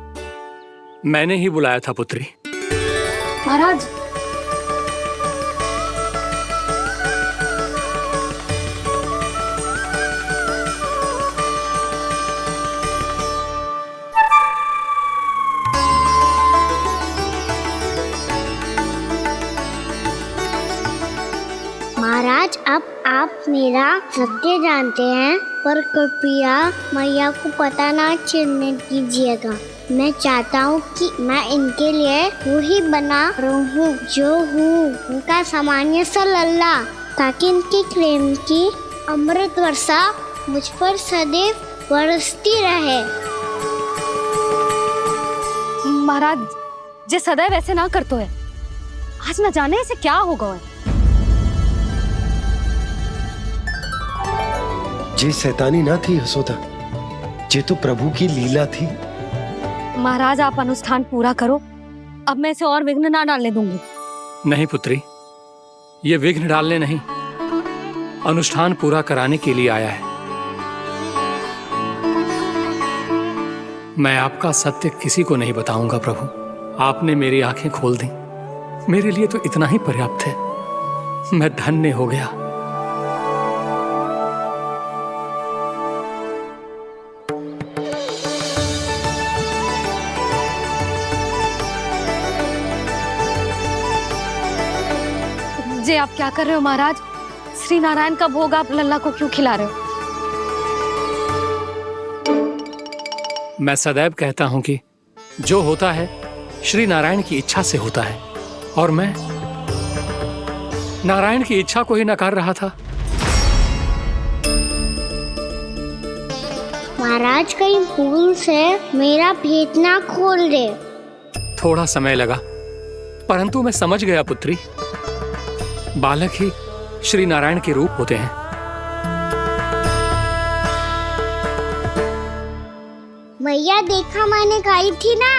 मैंने ही बुलाया था पुत्री। महाराज, महाराज, अब आप मेरा सत्य जानते हैं, पर कृपया मैया को पता ना चलने दीजिएगा। मैं चाहता हूँ कि मैं इनके लिए वही बना रहूँ जो हूँ, उनका सामान्य सा लल्ला, ताकि इनके प्रेम की अमृत वर्षा मुझ पर सदैव बरसती रहे। महाराज, जे सदैव ऐसे ना करतो है, आज न जाने इसे क्या होगा है। जे शैतानी ना थी यशोदा, जे तो प्रभु की लीला थी। महाराज, आप अनुष्ठान पूरा करो, अब मैं इसे और विघ्न ना डालने दूंगी। नहीं पुत्री, ये विघ्न डालने नहीं, अनुष्ठान पूरा कराने के लिए आया है। मैं आपका सत्य किसी को नहीं बताऊंगा प्रभु। आपने मेरी आंखें खोल दी, मेरे लिए तो इतना ही पर्याप्त है। मैं धन्य हो गया। ये आप क्या कर रहे हो महाराज? श्री नारायण का भोग आप लल्ला को क्यों खिला रहे हो? मैं सदैव कहता हूं कि जो होता है श्री नारायण की इच्छा से होता है, और मैं नारायण की इच्छा को ही नकार रहा था। महाराज कहीं भूल से मेरा भेद ना खोल दे। थोड़ा समय लगा, परंतु मैं समझ गया पुत्री। बालक ही श्री नारायण के रूप होते हैं। मैया देखा मैंने खाई थी ना।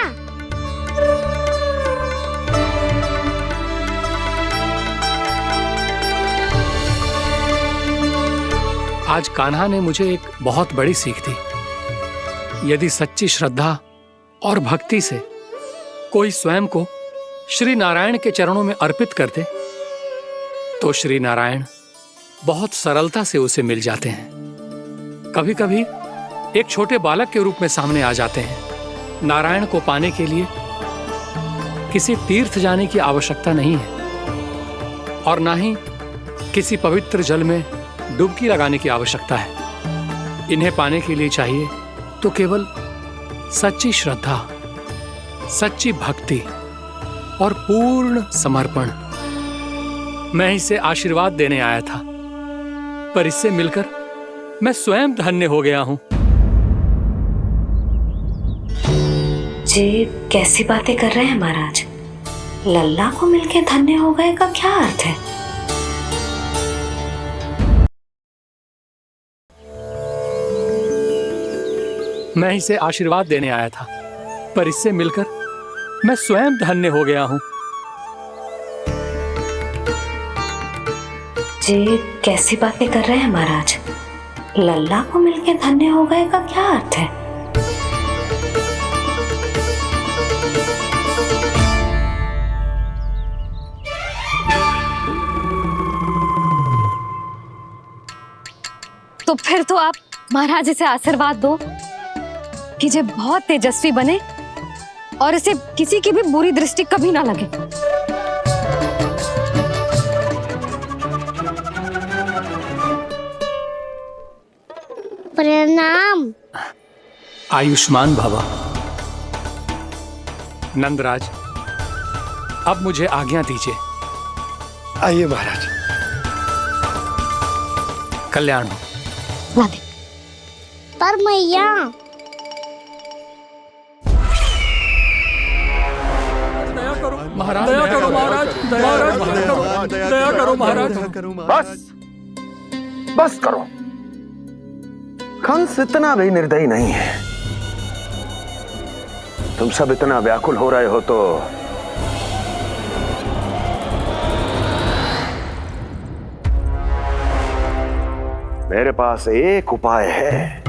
आज कान्हा ने मुझे एक बहुत बड़ी सीख दी। यदि सच्ची श्रद्धा और भक्ति से कोई स्वयं को श्री नारायण के चरणों में अर्पित कर दे, तो श्री नारायण बहुत सरलता से उसे मिल जाते हैं। कभी कभी एक छोटे बालक के रूप में सामने आ जाते हैं। नारायण को पाने के लिए किसी तीर्थ जाने की आवश्यकता नहीं है, और ना ही किसी पवित्र जल में डुबकी लगाने की आवश्यकता है। इन्हें पाने के लिए चाहिए तो केवल सच्ची श्रद्धा, सच्ची भक्ति और पूर्ण समर्पण। मैं इसे आशीर्वाद देने आया था, पर इससे मिलकर मैं स्वयं धन्य हो गया हूं। जी कैसी बातें कर रहे हैं महाराज? लल्ला को मिलके धन्य हो गए का क्या अर्थ है? मैं इसे आशीर्वाद देने आया था, पर इससे मिलकर मैं स्वयं धन्य हो गया हूं। जी कैसी बातें कर रहे हैं महाराज? लल्ला को मिलके धन्य हो गए का क्या अर्थ है? तो फिर तो आप महाराज इसे आशीर्वाद दो कि ये बहुत तेजस्वी बने और इसे किसी की भी बुरी दृष्टि कभी ना लगे। प्रणाम। आयुष्मान भव। नंदराज, अब मुझे आज्ञा दीजिए। आइए महाराज। कल्याण हो। पर मैया महाराज, दया करो महाराज, दया करो महाराज। बस करो। कंस इतना भी निर्दयी नहीं है। तुम सब इतना व्याकुल हो रहे हो तो मेरे पास एक उपाय है।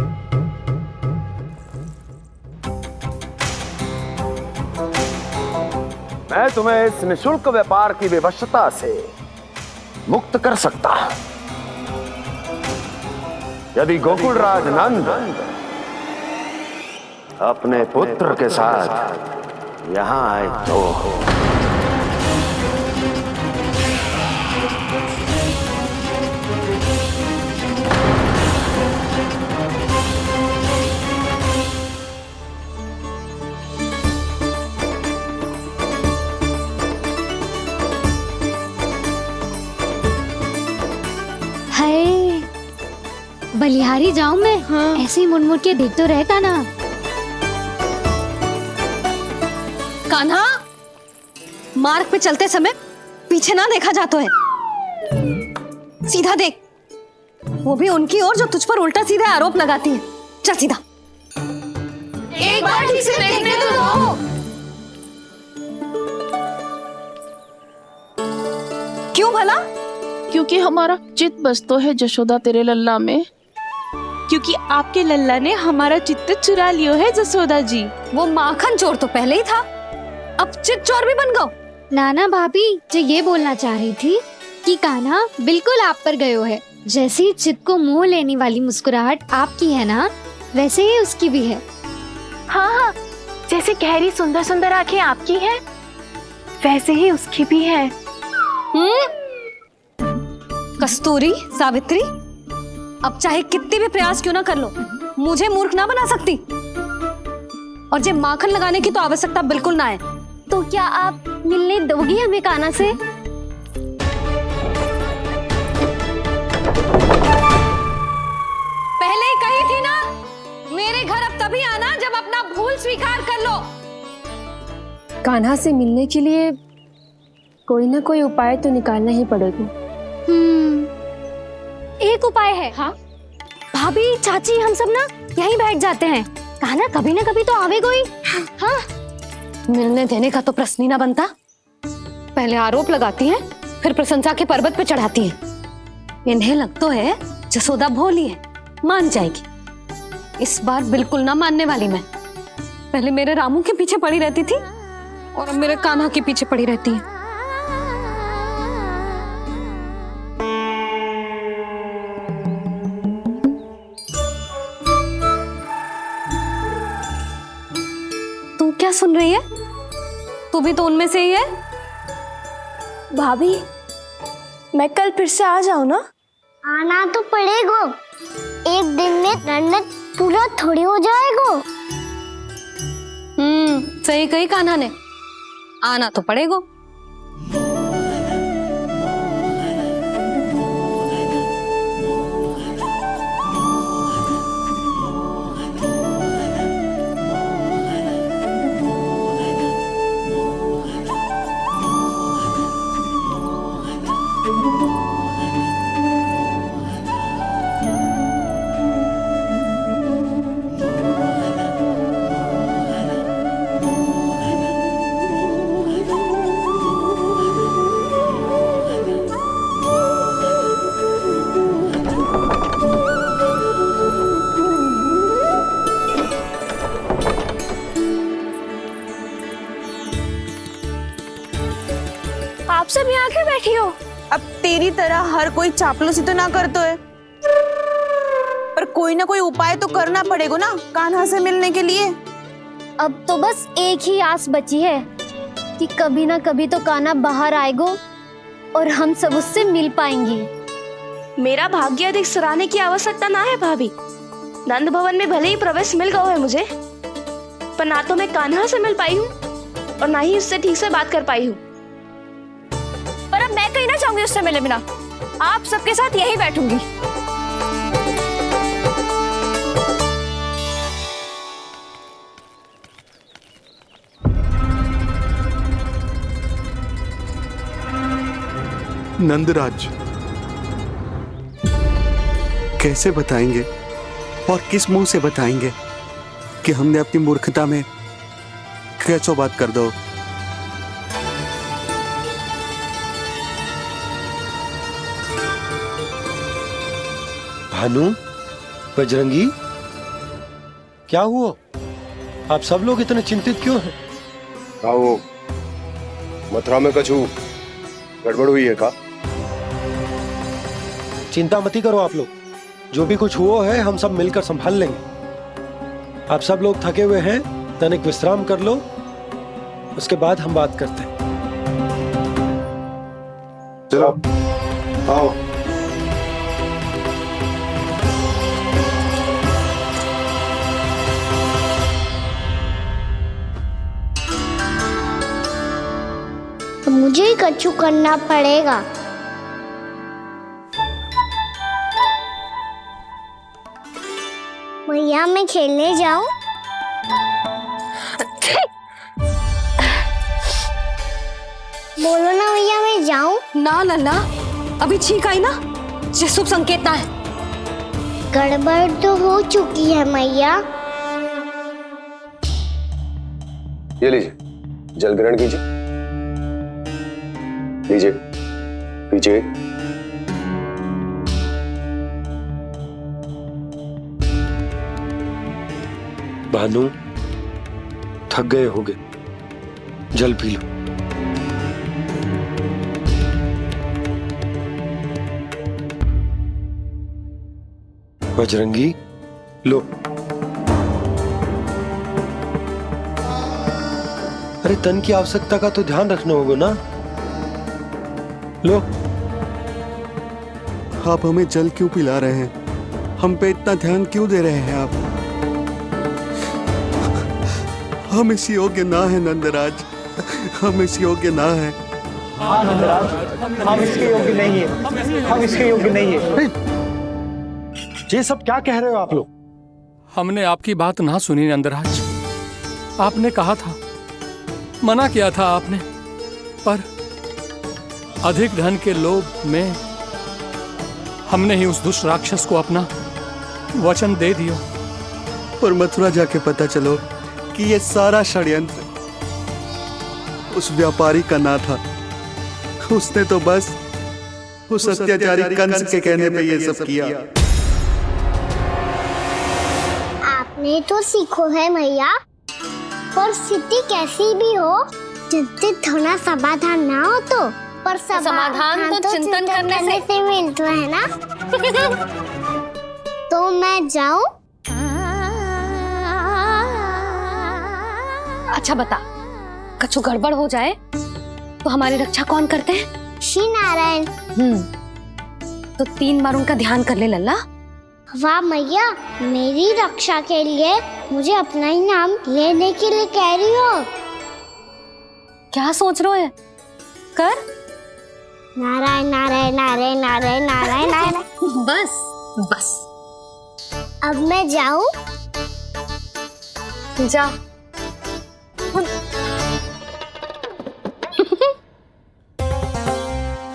मैं तुम्हें इस निःशुल्क व्यापार की विवशता से मुक्त कर सकता। यदि गोकुलराज नंद अपने पुत्र के साथ यहां आए तो बलिहारी जाऊं मैं? हाँ। ऐसे ही मुड़ के देख तो रहता ना। कान्हा, मार्ग पे चलते समय पीछे ना देखा जाता है। सीधा देख, वो भी उनकी ओर जो तुझ पर उल्टा सीधा आरोप लगाती है। चल सीधा। एक बार ठीक से देखने तो दो। क्यों भला? क्योंकि हमारा चित्त बसतो है जशोदा तेरे लल्ला में। क्योंकि आपके लल्ला ने हमारा चित्त चुरा लियो है जसोदा जी। वो माखन चोर तो पहले ही था, अब चित्त चोर भी बन गओ। नाना भाभी जो ये बोलना चाह रही थी कि कान्हा बिल्कुल आप पर गयो है। जैसे ही चित्त को मोह लेने वाली मुस्कुराहट आपकी है ना, वैसे ही उसकी भी है। हाँ हाँ, जैसे गहरी सुंदर सुंदर आंखें आपकी हैं, वैसे ही उसकी भी है। कस्तूरी, सावित्री, अब चाहे कितने भी प्रयास क्यों ना कर लो, मुझे मूर्ख ना बना सकती। और जे माखन लगाने की तो आवश्यकता बिल्कुल ना है। तो क्या आप मिलने दोगी हमें कान्हा से? पहले ही कही थी ना, मेरे घर अब तभी आना जब अपना भूल स्वीकार कर लो। कान्हा से मिलने के लिए कोई ना कोई उपाय तो निकालना ही पड़ेगा। एक उपाय है। हाँ? भाभी, चाची, हम सब ना यहीं बैठ जाते हैं। कान्हा कभी ना कभी तो आवेगा ही। हाँ, मिलने देने का तो प्रश्न ही ना बनता। पहले आरोप लगाती हैं, फिर प्रशंसा के पर्वत पे चढ़ाती हैं। इन्हें लग तो है जसोदा भोली है, मान जाएगी। इस बार बिल्कुल ना मानने वाली मैं। पहले मेरे रामू के पीछे पड़ी रहती थी और अब मेरे कान्हा के पीछे पड़ी रहती है। तू क्या सुन रही है? तू भी तो उनमें से ही है। भाभी, मैं कल फिर से आ जाऊं ना? आना तो पड़ेगा। एक दिन में रन्नत पूरा थोड़ी हो जाएगा। सही कही कान्हा ने, आना तो पड़ेगा। आप सब यहाँ आके बैठी हो? अब तेरी तरह हर कोई चापलूसी तो ना करतो है, पर कोई ना कोई उपाय तो करना पड़ेगा ना कान्हा से मिलने के लिए। अब तो बस एक ही आस बची है कि कभी ना कभी तो कान्हा बाहर आएगा और हम सब उससे मिल पाएंगे। मेरा भाग्य अधिक सराहने की आवश्यकता ना है भाभी। नंद भवन में भले ही प्रवेश मिल गया है मुझे, पर ना तो मैं कान्हा से मिल पाई हूँ और ना ही उससे ठीक से बात कर पाई हूँ। पर अब मैं कहीं ना चाहूंगी उससे मिले बिना। आप सबके साथ यही बैठूंगी। नंदराज, कैसे बताएंगे और किस मुंह से बताएंगे कि हमने अपनी मूर्खता में कैसो बात कर दो। भानु, बजरंगी, क्या हुआ? आप सब लोग इतने चिंतित क्यों हैं? वो मथुरा में कछु गड़बड़ हुई है का? चिंता मती करो आप लोग, जो भी कुछ हुआ है हम सब मिलकर संभाल लेंगे। आप सब लोग थके हुए हैं, तनिक विश्राम कर लो, उसके बाद हम बात करते हैं। चलो आओ। तो मुझे ही कछु करना पड़ेगा। मैया, मैं खेलने जाऊं? बोलो ना भैया, मैं जाऊं? ना लल्ला, अभी छींक आई ना, ये शुभ संकेत ना है। गड़बड़ तो हो चुकी है मैया। ये लीजिए, जल ग्रहण कीजिए। लीजिए, पीजिए। भानु, थक गए होगे, जल पी लो। बजरंगी, लो। अरे तन की आवश्यकता का तो ध्यान रखना होगा ना। लो। आप हमें जल क्यों पिला रहे हैं? हम पे इतना ध्यान क्यों दे रहे हैं आप? हम इस योग्य ना है नंदराज, हम इस योग्य ना है। हाँ नंदराज, हम इसके योग्य नहीं है, हम इसके योग्य नहीं है। ये सब क्या कह रहे हो आप लोग? हमने आपकी बात ना सुनी नंदराज। आपने कहा था, मना किया था आपने, पर अधिक धन के लोभ में हमने ही उस दुष्ट राक्षस को अपना वचन दे दिया। पर मथुरा जाके पता चलो कि ये सारा षड्यंत्र उस व्यापारी का ना था। उसने तो बस उस अत्याचारी कंस के कहने पे ये सब किया। आपने तो सीखो है भैया, परिस्थिति कैसी भी हो, चिंतित होना समाधान ना हो तो, पर समाधान तो चिंतन करने से मिलता है ना। तो मैं जाऊं? अच्छा बता, कछु गड़बड़ हो जाए तो हमारी रक्षा कौन करते हैं? श्री नारायण। तो 3 बार उनका ध्यान कर ले लल्ला। वाह मैया, मेरी रक्षा के लिए मुझे अपना ही नाम लेने के लिए कह रही हो? क्या सोच रहे हो? कर नारायण नारायण नारायण नारायण नारायण नारायण। बस बस, अब मैं जाऊं? जा।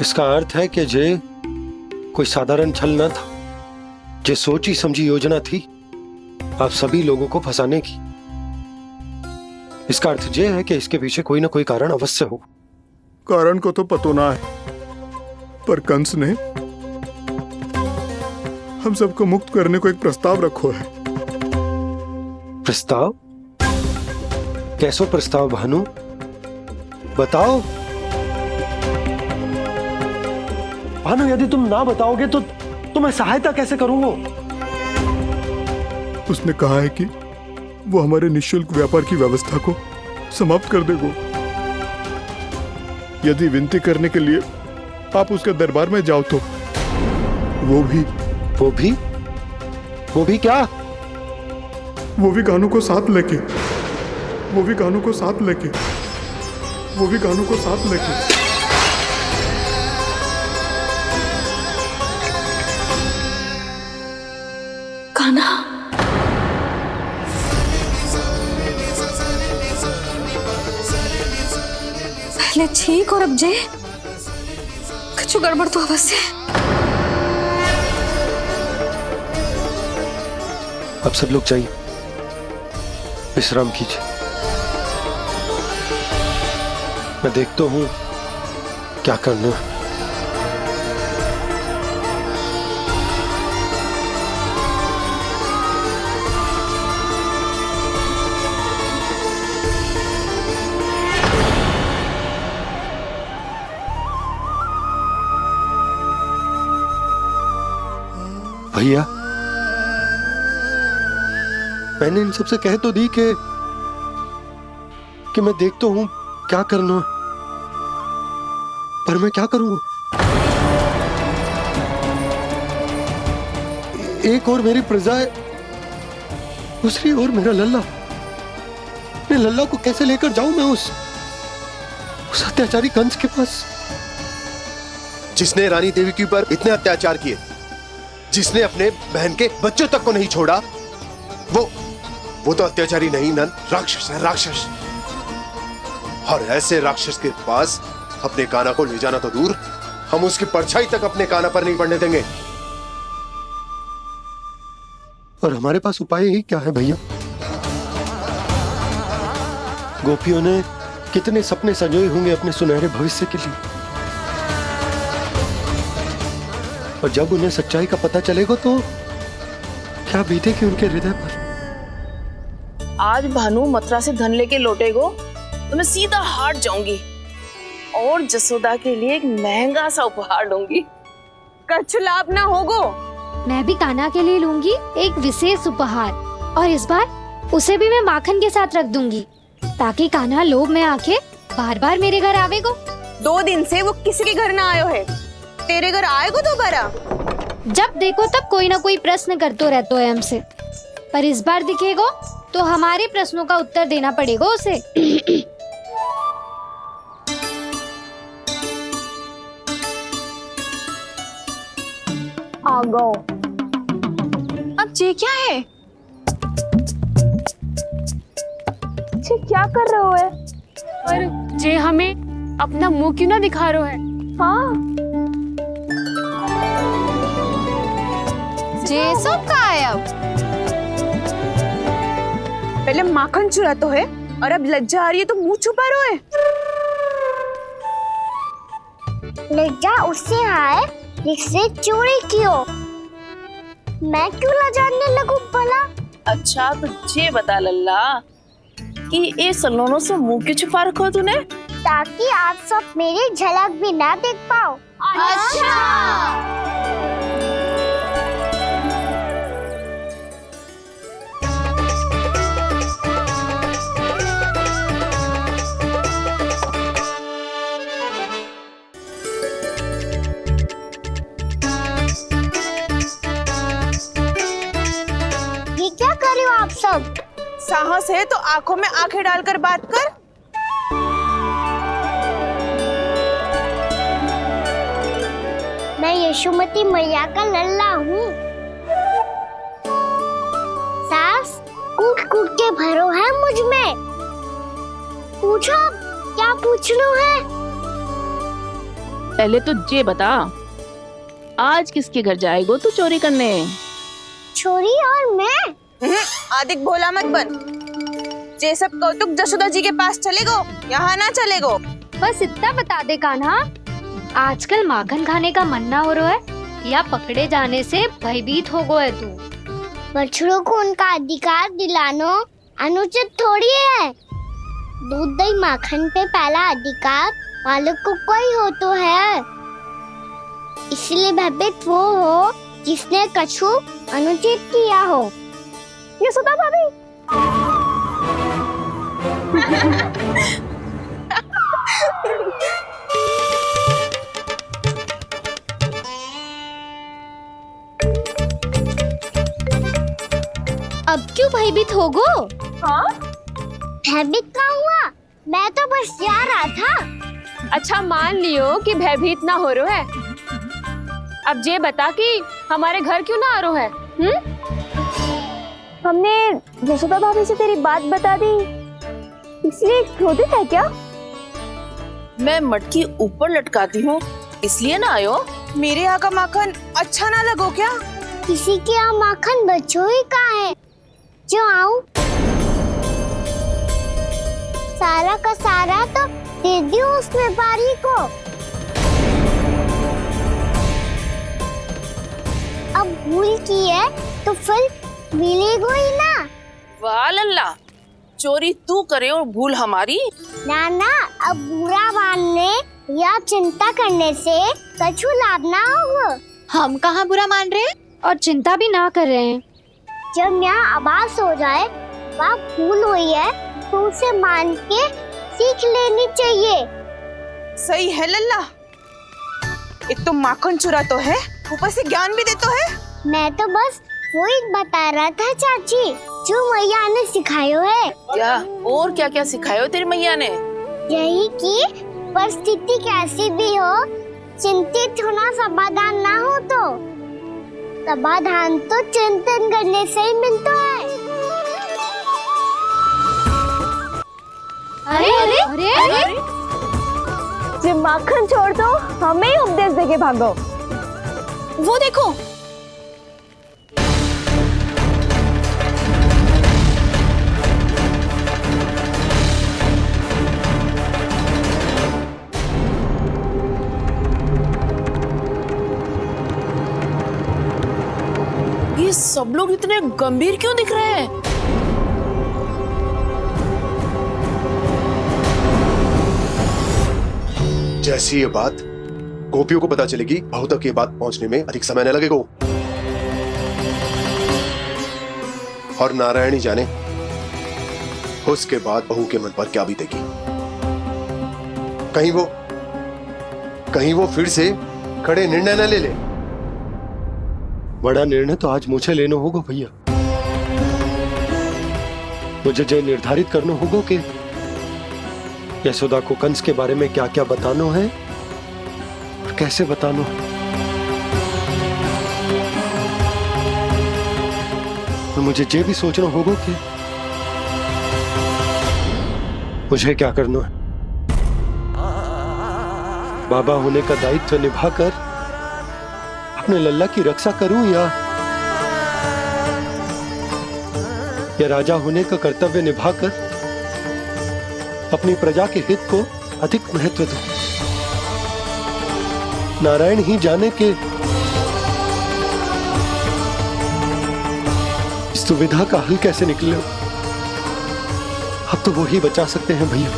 इसका अर्थ है कि जे कोई साधारण छल न था, जे सोची समझी योजना थी आप सभी लोगों को फंसाने की। इसका अर्थ ये है कि इसके पीछे कोई ना कोई कारण अवश्य हो। कारण को तो पतो ना है, पर कंस ने हम सबको मुक्त करने को एक प्रस्ताव रखो है। प्रस्ताव? कैसो प्रस्ताव भानु, बताओ। भानु, यदि तुम ना बताओगे तो मैं सहायता कैसे करूंगा? उसने कहा है कि वो हमारे निःशुल्क व्यापार की व्यवस्था को समाप्त कर देगा यदि विनती करने के लिए आप उसके दरबार में जाओ तो। वो भी क्या? वो भी कानों को साथ लेके, वो भी कानों को साथ लेके, वो भी कानों को साथ लेके। कान्हा, पहले ठीक और अब जे कुछ गड़बड़ तो अवश्य। अब सब लोग जाइए, विश्राम कीजिए। मैं देखता हूं क्या करना है। भैया, मैंने इन सबसे कह तो दी कि मैं देखता हूं क्या करना है, पर मैं क्या करूंगा? एक और मेरी प्रजा है, दूसरी ओर मेरा लल्ला। मैं लल्ला को कैसे लेकर जाऊं मैं उस अत्याचारी कंस के पास, जिसने रानी देवी के ऊपर इतने अत्याचार किए, जिसने अपने बहन के बच्चों तक को नहीं छोड़ा। वो तो अत्याचारी नहीं नन, राक्षस है, राक्षस। और ऐसे राक्षस के पास अपने कान्हा को ले जाना तो दूर, हम उसकी परछाई तक अपने कान्हा पर नहीं पड़ने देंगे। और हमारे पास उपाय ही क्या है भैया? गोपियों ने कितने सपने सजोए होंगे अपने सुनहरे भविष्य के लिए, और जब उन्हें सच्चाई का पता चलेगा तो क्या बीतेगी उनके हृदय पर। आज भानु मथुरा से धन लेके लौटेगो तो मैं सीधा हाट जाऊंगी और जसोदा के लिए एक महंगा सा उपहार दूंगी। कछु लाभ ना होगो। मैं भी कान्हा के लिए लूंगी एक विशेष उपहार, और इस बार उसे भी मैं माखन के साथ रख दूंगी, ताकि कान्हा लोभ में आके बार बार मेरे घर आवेगो। 2 दिन से वो किसी के घर ना आयो है, तेरे घर आएगो दोबारा। जब देखो तब कोई ना कोई प्रश्न करते रहते है हमसे, पर इस बार दिखेगा तो हमारे प्रश्नों का उत्तर देना पड़ेगा उसे। आ गो। अब ये क्या है? ये क्या कर रहे हो है? पर जे हमें अपना मुंह क्यों ना दिखा रहे है? हाँ, जे सब का है अब? पहले माखन चुरा तो है और अब लज्जा आ रही है तो मुंह छुपा रहे है। लज्जा उससे है जिससे चोरी की हो। मैं क्यों लजाने लगूं भला? अच्छा तो ये बता लल्ला कि ये सलोनों से मुंह क्यों छुपा रखो तूने? ताकि आप सब मेरी झलक भी ना देख पाओ। ये क्या कर रहे हो आप सब? साहस है तो आंखों में आंखें डालकर बात कर। मैं यशोमती मैया का लल्ला हूँ। सास कूट कूट के भरो है मुझ में। पूछो क्या पूछना है? पहले तो ये बता, आज किसके घर जाएगो तू चोरी करने? छोरी और मैं? आदिक भोला मत बन। ये सब कौतुक जशोदा जी के पास चलेगो, यहाँ ना चलेगो। बस इतना बता दे कान्हा, आजकल माखन खाने का मन ना हो रहा है या पकड़े जाने से भयभीत हो गए तू? बछड़ों को उनका अधिकार दिलाना अनुचित थोड़ी है। दूध दही माखन पे पहला अधिकार मालिक को कोई हो तो है। इसलिए भयभीत वो हो जिसने कछु अनुचित किया हो। यशोदा भाभी। अब क्यों भयभीत हो गो? हाँ? भयभीत क्या हुआ? मैं तो बस जा रहा था। अच्छा मान लियो कि भयभीत ना हो रहा है। अब ये बता कि हमारे घर क्यों ना आ रहा है? हमने यशोदा भाभी से तेरी बात बता दी, इसलिए क्रोधित है क्या? मैं मटकी ऊपर लटकाती हूँ इसलिए ना आयो? मेरे यहाँ का माखन अच्छा ना लगो क्या? किसी के यहाँ माखन बच्चों ही कहाँ है जो आऊं? सारा का सारा तो दे दियो उस व्यापारी को। अब भूल की है तो फिर मिलेगो ही ना। वाह लल्ला, चोरी तू करे और भूल हमारी। नाना, अब बुरा मानने या चिंता करने से कछु लाभ ना होगा। हम कहाँ बुरा मान रहे हैं और चिंता भी ना कर रहे हैं। जब यहाँ आभास हो जाए वहाँ भूल हुई है तो उसे मान के सीख लेनी चाहिए। सही है लल्ला, एक तो माखन चुरा तो है, ऊपर से ज्ञान भी दे तो है। मैं तो बस वही बता रहा था चाची जो मैया ने सिखायो है। क्या और क्या क्या सिखायो तेरी मैया ने? यही कि परिस्थिति कैसी भी हो चिंतित होना समाधान ना हो तो समाधान तो चिंतन करने से ही मिलता है। अरे अरे अरे, अरे? जब माखन छोड़ दो हमें ही उपदेश देके भागो। वो देखो, ये सब लोग इतने गंभीर क्यों दिख रहे हैं? जैसी ये बात गोपियों को पता चलेगी, बहू तक ये बात पहुंचने में अधिक समय न लगेगा। और नारायणी जाने उसके बाद बहू के मन पर क्या बीतेगी। कहीं वो फिर से खड़े निर्णय न ले ले। बड़ा निर्णय तो आज मुझे लेना होगा भैया। मुझे जो निर्धारित करना होगा कि यशोदा को कंस के बारे में क्या क्या बताना है और कैसे बताना है। और मुझे ये भी सोचना होगा कि मुझे क्या करना है। बाबा होने का दायित्व निभाकर अपने लल्ला की रक्षा करूं या राजा होने का कर्तव्य निभाकर अपनी प्रजा के हित को अधिक महत्व दूं। नारायण ही जाने के इस दुविधा का हल कैसे निकले। अब तो वो ही बचा सकते हैं भैया।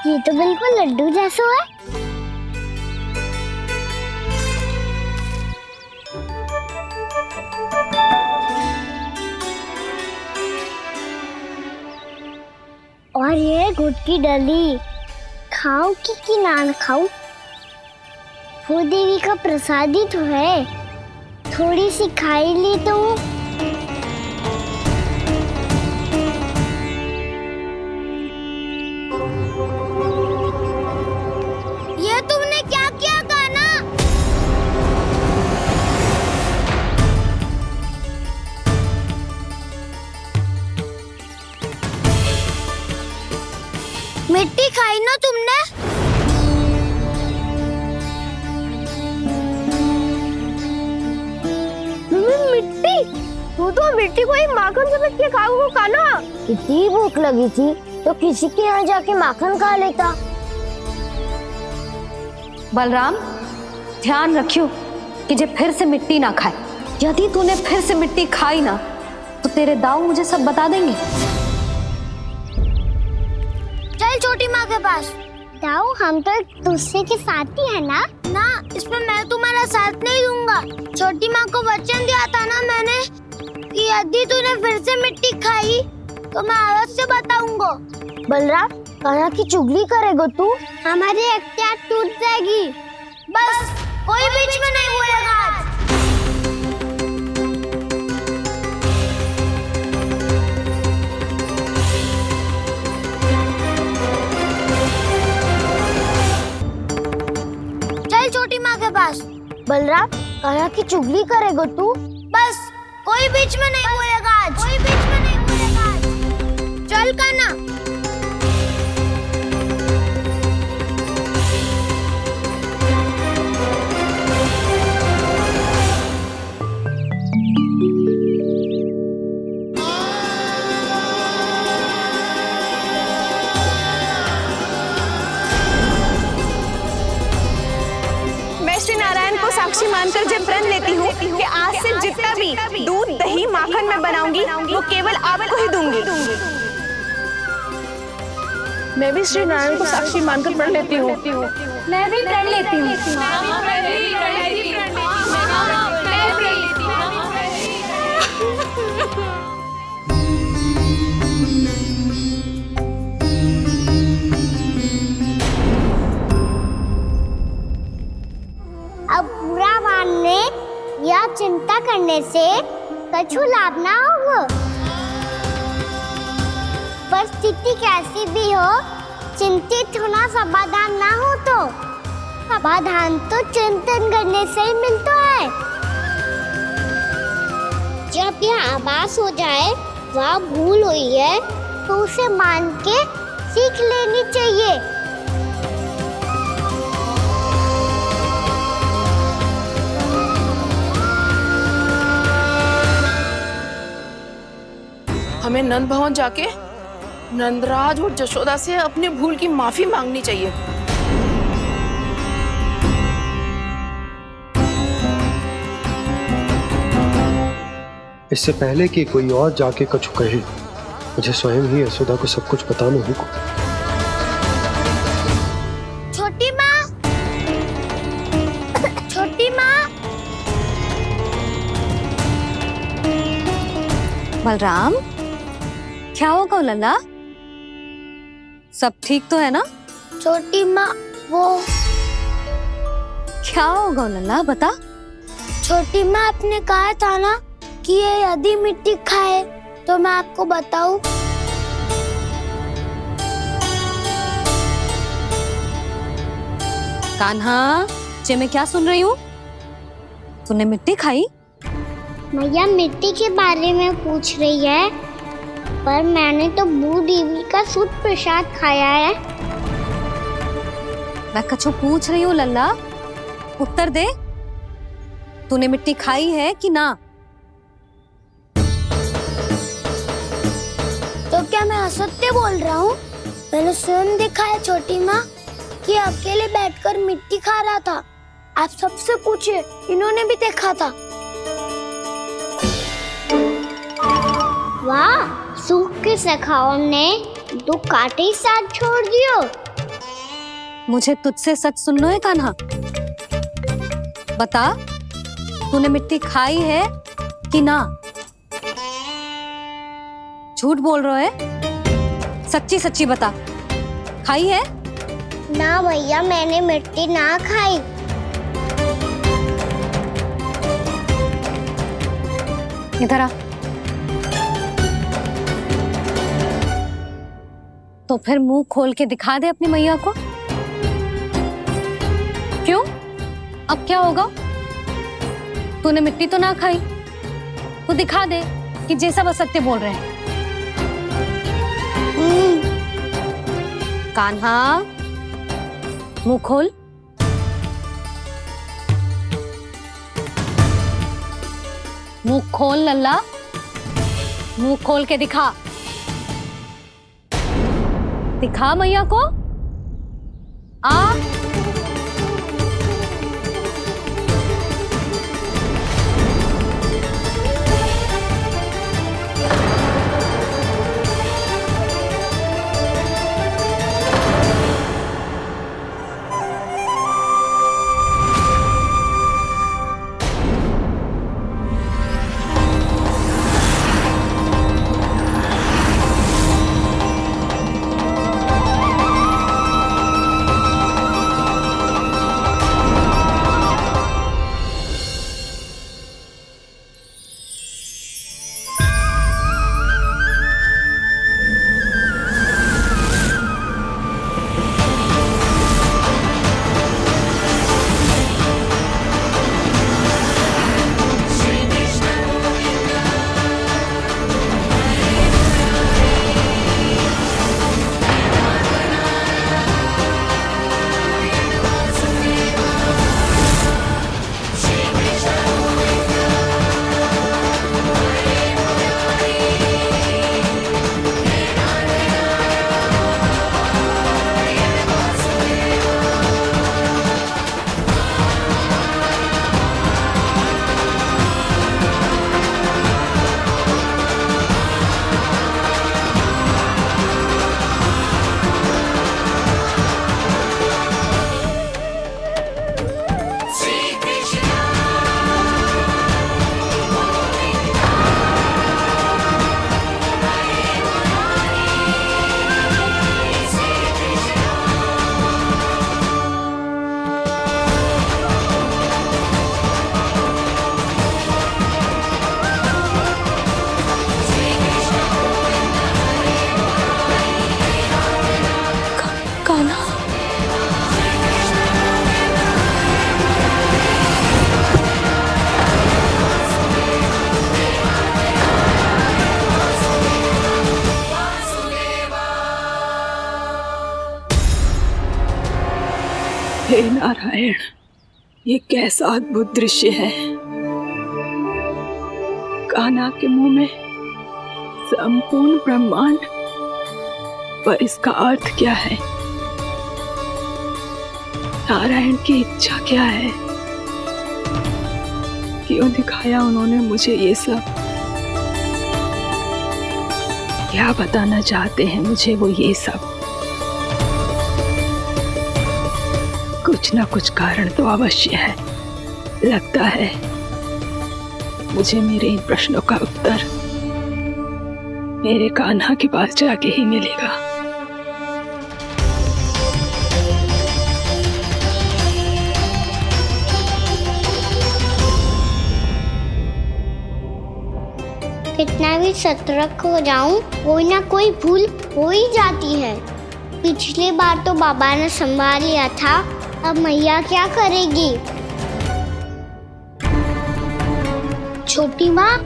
ये तो बिल्कुल लड्डू जैसा है। और ये गुड़ की डली खाऊं कि ना खाऊं? वो देवी का प्रसाद ही तो है, थोड़ी सी खाई ली तो। ये तुमने क्या किया कान्हा? मिट्टी खाई ना तुमने? मिट्टी? तू तो मिट्टी को ही माखन समझ के खाओगे कान्हा। इतनी भूख लगी थी तो किसी के यहाँ जाके माखन खा लेता। बलराम, ध्यान रखियो कि जे फिर से मिट्टी ना खाए। यदि तूने फिर से मिट्टी खाई ना तो तेरे दाऊ मुझे सब बता देंगे। चल छोटी माँ के पास। दाऊ, हम तो एक दूसरे के साथी है ना? ना, इसमें मैं तुम्हारा साथ नहीं दूंगा। छोटी माँ को वचन दिया था ना मैंने कि यदि तूने फिर से मिट्टी खाई तो मैं आवाज से बताऊंगा। बलराम, कान्हा की चुगली करेगा तू? हमारी अख्तियार टूट जाएगी। बस कोई बीच में नहीं बोलेगा आज। चल छोटी माँ के पास। बलराम, कान्हा की चुगली करेगा तू? बस कोई बीच में नहीं बोलेगा आज। कोई बीच में नहीं बोलेगा आज। चल कान्हा। श्री नारायण को साक्षी मानकर जब प्रण लेती हूँ कि आज से जितना भी दूध दही माखन मैं बनाऊंगी वो केवल आपको ही दूंगी। मैं भी श्री नारायण को साक्षी मानकर प्रण लेती हूँ। मैं भी प्रण लेती हूँ। अब बुरा मानने या चिंता करने से कछु लाभ ना होगा। परिस्थिति कैसी भी हो, चिंतित होना समाधान ना हो तो समाधान तो चिंतन करने से ही मिलता है। एहसास हो जाए वहाँ भूल हुई है तो उसे मान के सीख लेनी चाहिए। हमें नंद भवन जाके नंदराज और जशोदा से अपनी भूल की माफी मांगनी चाहिए। इससे पहले कि कोई और जाके कछु कहे, मुझे स्वयं ही यशोदा को सब कुछ बताना होगा। छोटी माँ, छोटी माँ। बलराम, क्या होगा लल्ला? सब ठीक तो है ना? छोटी माँ, वो क्या होगा लल्ला, बता। छोटी माँ, आपने कहा था ना कि ये यदि मिट्टी खाए तो मैं आपको बताऊं। कान्हा, जे मैं क्या सुन रही हूँ? तूने मिट्टी खाई? मैया मिट्टी के बारे में पूछ रही है, पर मैंने तो भू देवी का शुद्ध प्रसाद खाया है। मैं कछु पूछ रही हूँ लल्ला, उत्तर दे। तूने मिट्टी खाई है कि ना? तो क्या मैं असत्य बोल रहा हूँ? मैंने स्वयं देखा है छोटी माँ कि अकेले बैठकर मिट्टी खा रहा था। आप सबसे पूछिए, इन्होंने भी देखा था। वाह, सूख के सखाओ ने 2 कांटे ही साथ छोड़ दियो। मुझे तुझसे सच सुनना है कान्हा। बता, तूने मिट्टी खाई है कि ना? झूठ बोल रहा है, सच्ची सच्ची बता, खाई है? ना भैया, मैंने मिट्टी ना खाई। इधर आ। तो फिर मुंह खोल के दिखा दे अपनी मैया को। क्यों? अब क्या होगा? तूने मिट्टी तो ना खाई, तो दिखा दे कि जे सब असत्य बोल रहे हैं। कान्हा, मुंह खोल। मुंह खोल लल्ला, मुंह खोल के दिखा। दिखा मैया को। आ हे नारायण, ये कैसा अद्भुत दृश्य है। कान्हा के मुंह में संपूर्ण ब्रह्मांड, पर इसका अर्थ क्या है? नारायण की इच्छा क्या है? क्यों दिखाया उन्होंने मुझे ये सब? क्या बताना चाहते हैं मुझे वो ये सब? कुछ ना कुछ कारण तो अवश्य है। लगता है मुझे मेरे इन प्रश्नों का उत्तर मेरे कान्हा के पास जाके ही मिलेगा। कितना भी सतर्क हो जाऊं, कोई ना कोई भूल हो ही जाती है। पिछली बार तो बाबा ने संभाल लिया था, अब मैया क्या करेगी? छोटी माँ,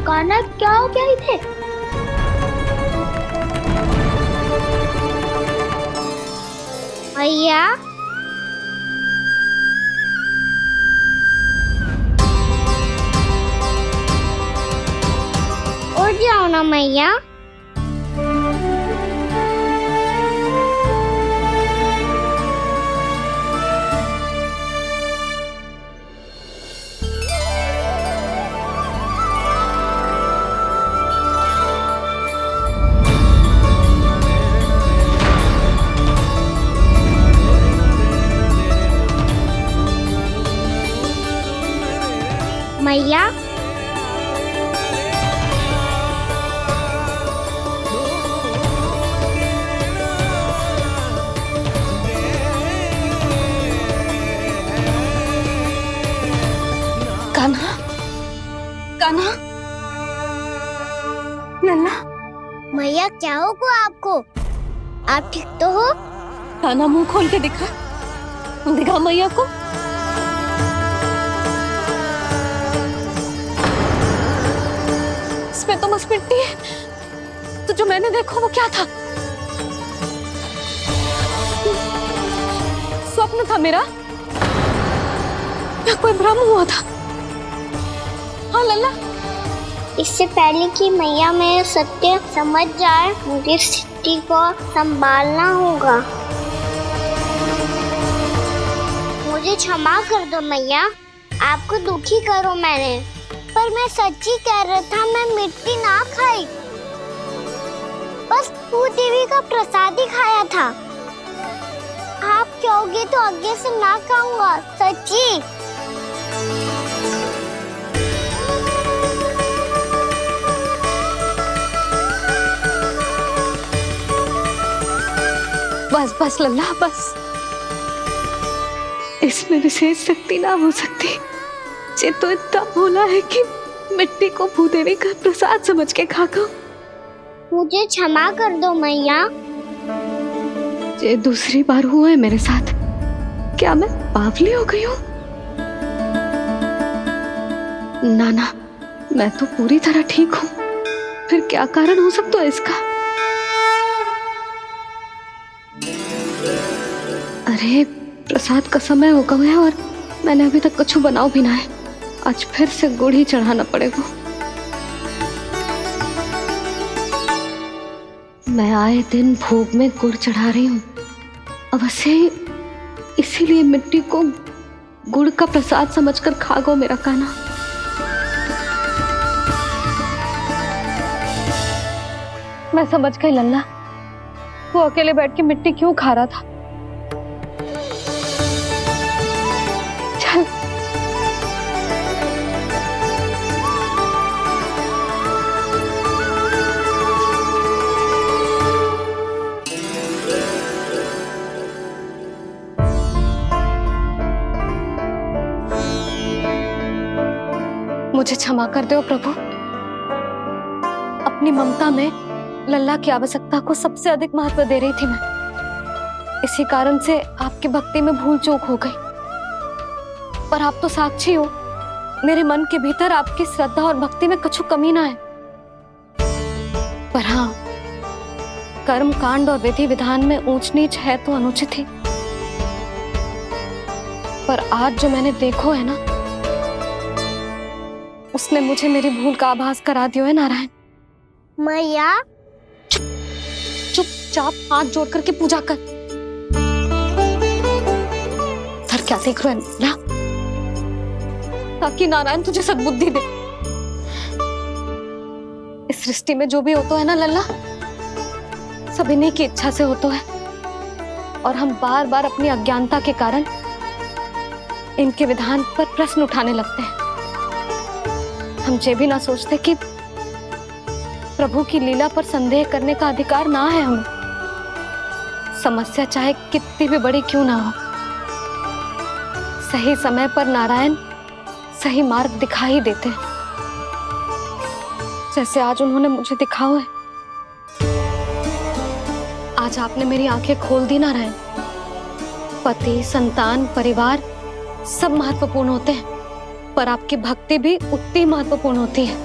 कान्हा क्या हो गया इधर? मैया, उठ जाओ ना मैया। मैया, कान्हा, कान्हा, लल्ला। मैया क्या होगा आपको? आप ठीक तो हो? कान्हा, मुंह खोल के दिखा, दिखा मैया को। इसमें तो बस मिट्टी है, तो जो मैंने देखा वो क्या था? स्वप्न था मेरा या कोई भ्रम हुआ था? हाँ लल्ला, इससे पहले कि मैया मेरे सत्य समझ जाए, मुझे स्थिति को संभालना होगा। मुझे क्षमा कर दो मैया, आपको दुखी करो मैंने, पर मैं सच्ची कह रहा था, मैं मिट्टी ना खाई, बस तू देवी का प्रसाद ही खाया था। आप कहोगे तो आगे से ना खाऊंगा, सच्ची। बस बस लल्ला, बस। इसमें विशेष शक्ति ना हो सकती। ये तो इतना भोला है कि मिट्टी को भूदेवी का प्रसाद समझ के खागा। मुझे क्षमा कर दो मैया। ये दूसरी बार हुआ है मेरे साथ। क्या मैं बावली हो गई हूँ? ना ना, मैं तो पूरी तरह ठीक हूँ। फिर क्या कारण हो सकता है इसका? अरे प्रसाद का समय हो गया है और मैंने अभी तक कुछ बनाओ भी ना है। आज फिर से गुड़ ही चढ़ाना पड़ेगा। मैं आए दिन भोग में गुड़ चढ़ा रही हूँ, अवश्य ही इसीलिए मिट्टी को गुड़ का प्रसाद समझकर खा गो मेरा कान्हा। मैं समझ गई लल्ला, वो अकेले बैठ के मिट्टी क्यों खा रहा था। चल मुझे क्षमा कर दो प्रभु। अपनी ममता में लल्ला की आवश्यकता को सबसे अधिक महत्व दे रही थी मैं। इसी कारण से आपकी भक्ति में भूल चूक हो गई। पर आप तो साक्षी हो, मेरे मन के भीतर आपकी श्रद्धा और भक्ति में कुछ कमी ना है। पर हाँ, कर्म कांड और विधि विधान में ऊंच नीच है तो अनुचित ही। पर आज जो मैंने देखो है ना, उसने मुझे मेरी भूल का आभास करा दियो है नारायण। मैया चुपचाप हाथ जोड़ करके पूजा कर। सर क्या देख रहे हैं ना, ताकि नारायण तुझे सद्बुद्धि दे। इस सृष्टि में जो भी होता है ना लल्ला, सब इन्हीं की इच्छा से होता है, और हम बार बार अपनी अज्ञानता के कारण इनके विधान पर प्रश्न उठाने लगते हैं। हम ये भी ना सोचते कि प्रभु की लीला पर संदेह करने का अधिकार ना है हमें। समस्या चाहे कितनी भी बड़ी क्यों ना हो, सही समय पर नारायण सही मार्ग दिखा ही देते हैं, जैसे आज उन्होंने मुझे दिखाओ है। आज आपने मेरी आंखें खोल दी नारायण। पति, संतान, परिवार सब महत्वपूर्ण होते हैं, पर आपकी भक्ति भी उतनी महत्वपूर्ण होती है।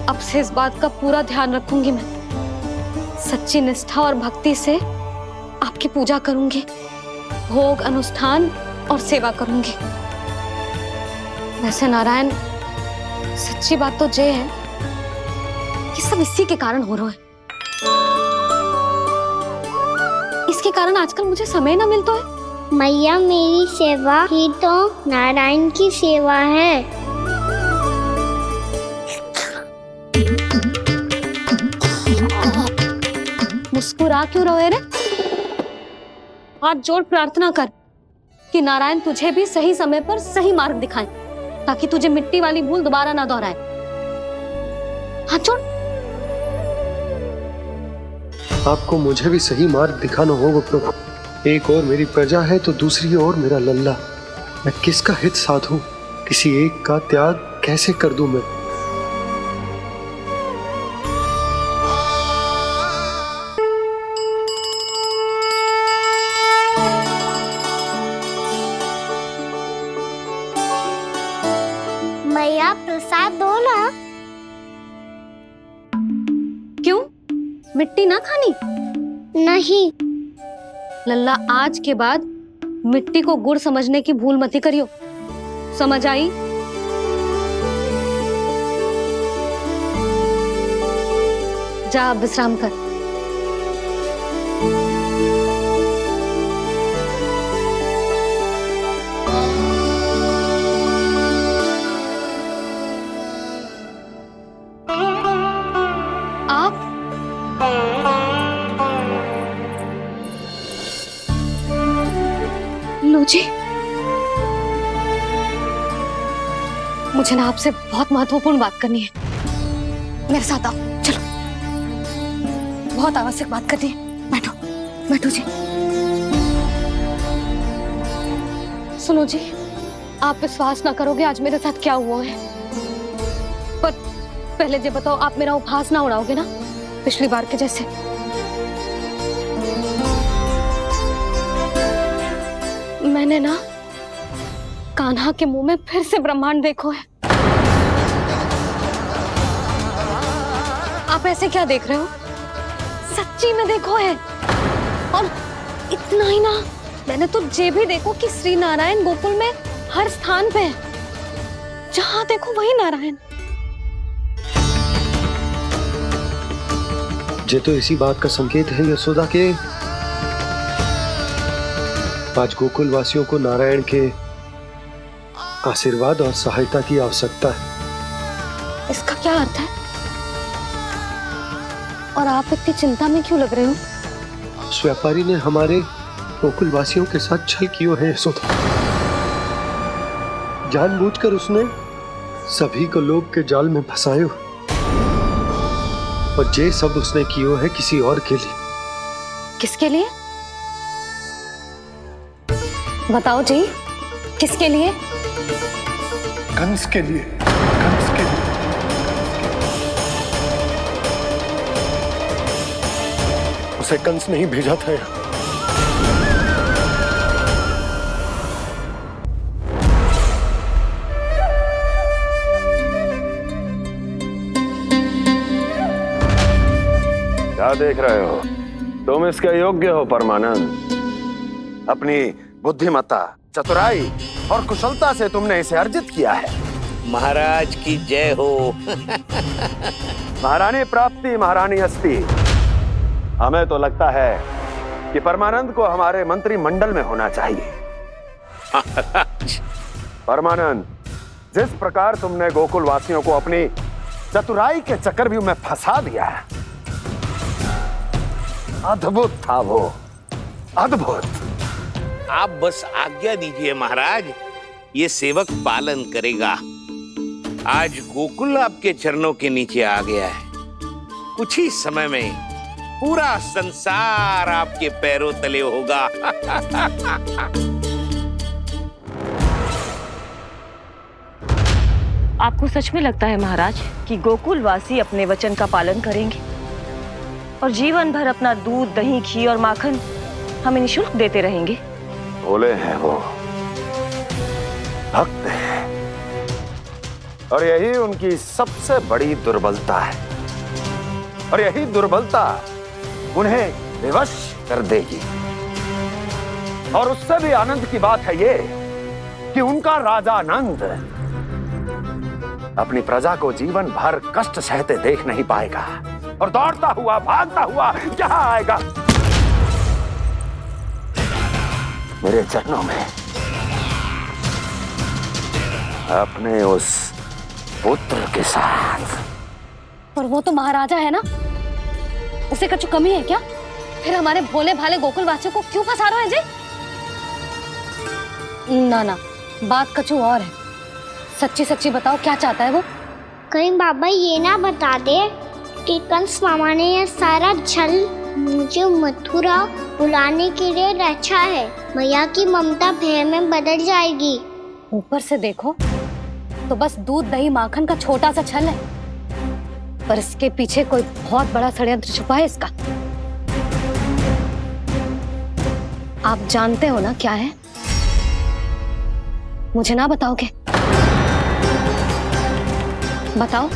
अब से इस बात का पूरा ध्यान रखूंगी मैं। सच्ची निष्ठा और भक्ति से आपकी पूजा करूंगी, भोग, अनुष्ठान और सेवा करूंगी। वैसे नारायण, सच्ची बात तो ये है कि सब इसी के कारण हो रहा है। इसके कारण आजकल मुझे समय ना मिलता है। मैया, मेरी सेवा ही तो नारायण की सेवा है। मुस्कुरा क्यों रहे रे? हाथ जोड़ प्रार्थना कर कि नारायण तुझे भी सही समय पर सही मार्ग दिखाएं, ताकि तुझे मिट्टी वाली भूल दोबारा ना दोहराए। हाथ जोड़। आपको मुझे भी सही मार्ग दिखाना होगा प्रभु। एक और मेरी प्रजा है तो दूसरी ओर मेरा लल्ला। मैं किसका हित साधूं? किसी एक का त्याग कैसे कर दूं मैं? मैया, प्रसाद दो ना। क्यों? मिट्टी ना खानी? नहीं। लल्ला, आज के बाद मिट्टी को गुड़ समझने की भूल मत करियो। समझ आई? जा अब विश्राम कर। जी, मुझे ना आपसे बहुत महत्वपूर्ण बात करनी है। मेरे साथ आओ, चलो। बहुत आवश्यक बात करनी है। बैठो, बैठो जी। सुनो जी, आप विश्वास ना करोगे आज मेरे साथ क्या हुआ है। पर पहले ये बताओ, आप मेरा उपहास ना उड़ाओगे ना, पिछली बार के जैसे? मैंने ना कान्हा के मुंह में फिर से ब्रह्मांड देखो है। आप ऐसे क्या देख रहे हो? सच्ची में देखो है। और इतना ही ना, मैंने तो ये भी देखो कि श्री नारायण गोकुल में हर स्थान पे है। जहां देखो वही नारायण। ये तो इसी बात का संकेत है यशोदा के आज गोकुल वासियों को नारायण के आशीर्वाद और सहायता की आवश्यकता है। इसका क्या अर्थ है? और आप इतनी चिंता में क्यों लग रहे हो? उस व्यापारी ने हमारे गोकुल वासियों के साथ छल किया है यशोदा। जानबूझकर उसने सभी को लोभ के जाल में फंसायो, और ये सब उसने किया है किसी और के लिए। किसके लिए? बताओ जी, किसके लिए? कंस के लिए। कंस के लिए। उसे कंस नहीं भेजा था। क्या देख रहे हो? तुम इसके योग्य हो परमानंद। अपनी बुद्धिमत्ता, चतुराई और कुशलता से तुमने इसे अर्जित किया है। महाराज की जय हो। महारानी प्राप्ति महारानी अस्ति। हमें तो लगता है कि परमानंद को हमारे मंत्रिमंडल में होना चाहिए। परमानंद, जिस प्रकार तुमने गोकुल वासियों को अपनी चतुराई के चक्रव्यूह में फंसा दिया है, अद्भुत था वो, अद्भुत। आप बस आज्ञा दीजिए महाराज, ये सेवक पालन करेगा। आज गोकुल आपके चरणों के नीचे आ गया है। कुछ ही समय में पूरा संसार आपके पैरों तले होगा। आपको सच में लगता है महाराज कि गोकुलवासी अपने वचन का पालन करेंगे और जीवन भर अपना दूध, दही, घी और माखन हमें निःशुल्क देते रहेंगे? भोले हैं वो, भक्त हैं, और यही उनकी सबसे बड़ी दुर्बलता है। और यही दुर्बलता उन्हें विवश कर देगी। और उससे भी आनंद की बात है ये कि उनका राजा नंद अपनी प्रजा को जीवन भर कष्ट सहते देख नहीं पाएगा और दौड़ता हुआ, भागता हुआ यहाँ आएगा मेरे चरणों में, अपने उस पुत्र के साथ। पर वो तो महाराजा है ना, उसे कुछ कमी है क्या? फिर हमारे भोले भाले गोकुल वासियों को क्यों फंसा रहे हैं जी? ना ना, बात कछु और है। सच्ची सच्ची बताओ, क्या चाहता है वो? कहीं बाबा ये ना बता दे कि कंस मामा ने यह सारा छल मुझे मथुरा बुलाने के लिए रचा है। मैया की ममता भय में बदल जाएगी। ऊपर से देखो तो बस दूध, दही, माखन का छोटा सा छल है, पर इसके पीछे कोई बहुत बड़ा षड्यंत्र छुपा है इसका। आप जानते हो ना क्या है? मुझे ना बताओगे? बताओ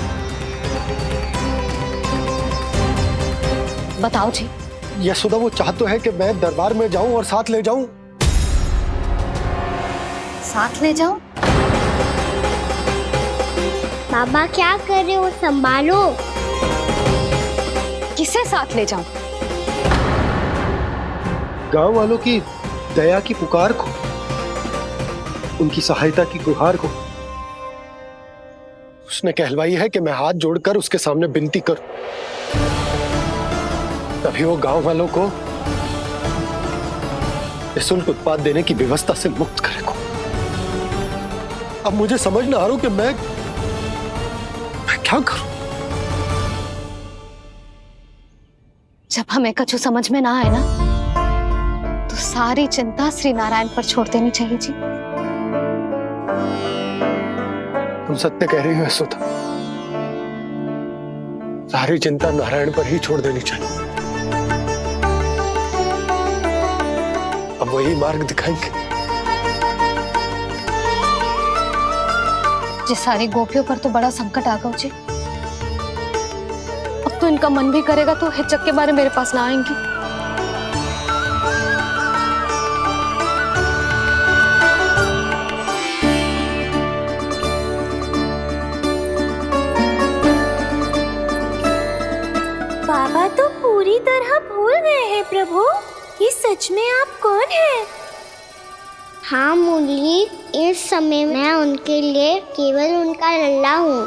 बताओ जी। यशोदा, वो चाह तो है कि मैं दरबार में जाऊं और साथ ले जाऊं। साथ ले जाऊं? बाबा क्या कर रहे हो, संभालो। किसे साथ ले जाऊं? गांव वालों की दया की पुकार को, उनकी सहायता की गुहार को। उसने कहलवाई है कि मैं हाथ जोड़कर उसके सामने विनती करूं, तभी वो गांव वालों को निःशुल्क उत्पाद देने की व्यवस्था से मुक्त करेगा। अब मुझे समझ ना आ रहा कि मैं क्या करूं। जब हमें कछु समझ में ना आए ना, तो सारी चिंता श्री नारायण पर छोड़ देनी चाहिए जी। तुम सत्य कह रही हो यशोदा, सारी चिंता नारायण पर ही छोड़ देनी चाहिए। अब वही मार्ग दिखाएंगे। जी, सारी गोपियों पर तो बड़ा संकट आ गया जी। अब तो इनका मन भी करेगा तो हिचक के बारे मेरे पास ना आएंगी। बाबा तो पूरी तरह भूल गए हैं प्रभु, ये सच में आप कौन हैं? हाँ मुरली, इस समय मैं उनके लिए केवल उनका लल्ला हूँ।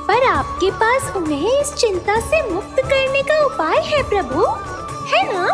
पर आपके पास उन्हें इस चिंता से मुक्त करने का उपाय है प्रभु, है ना?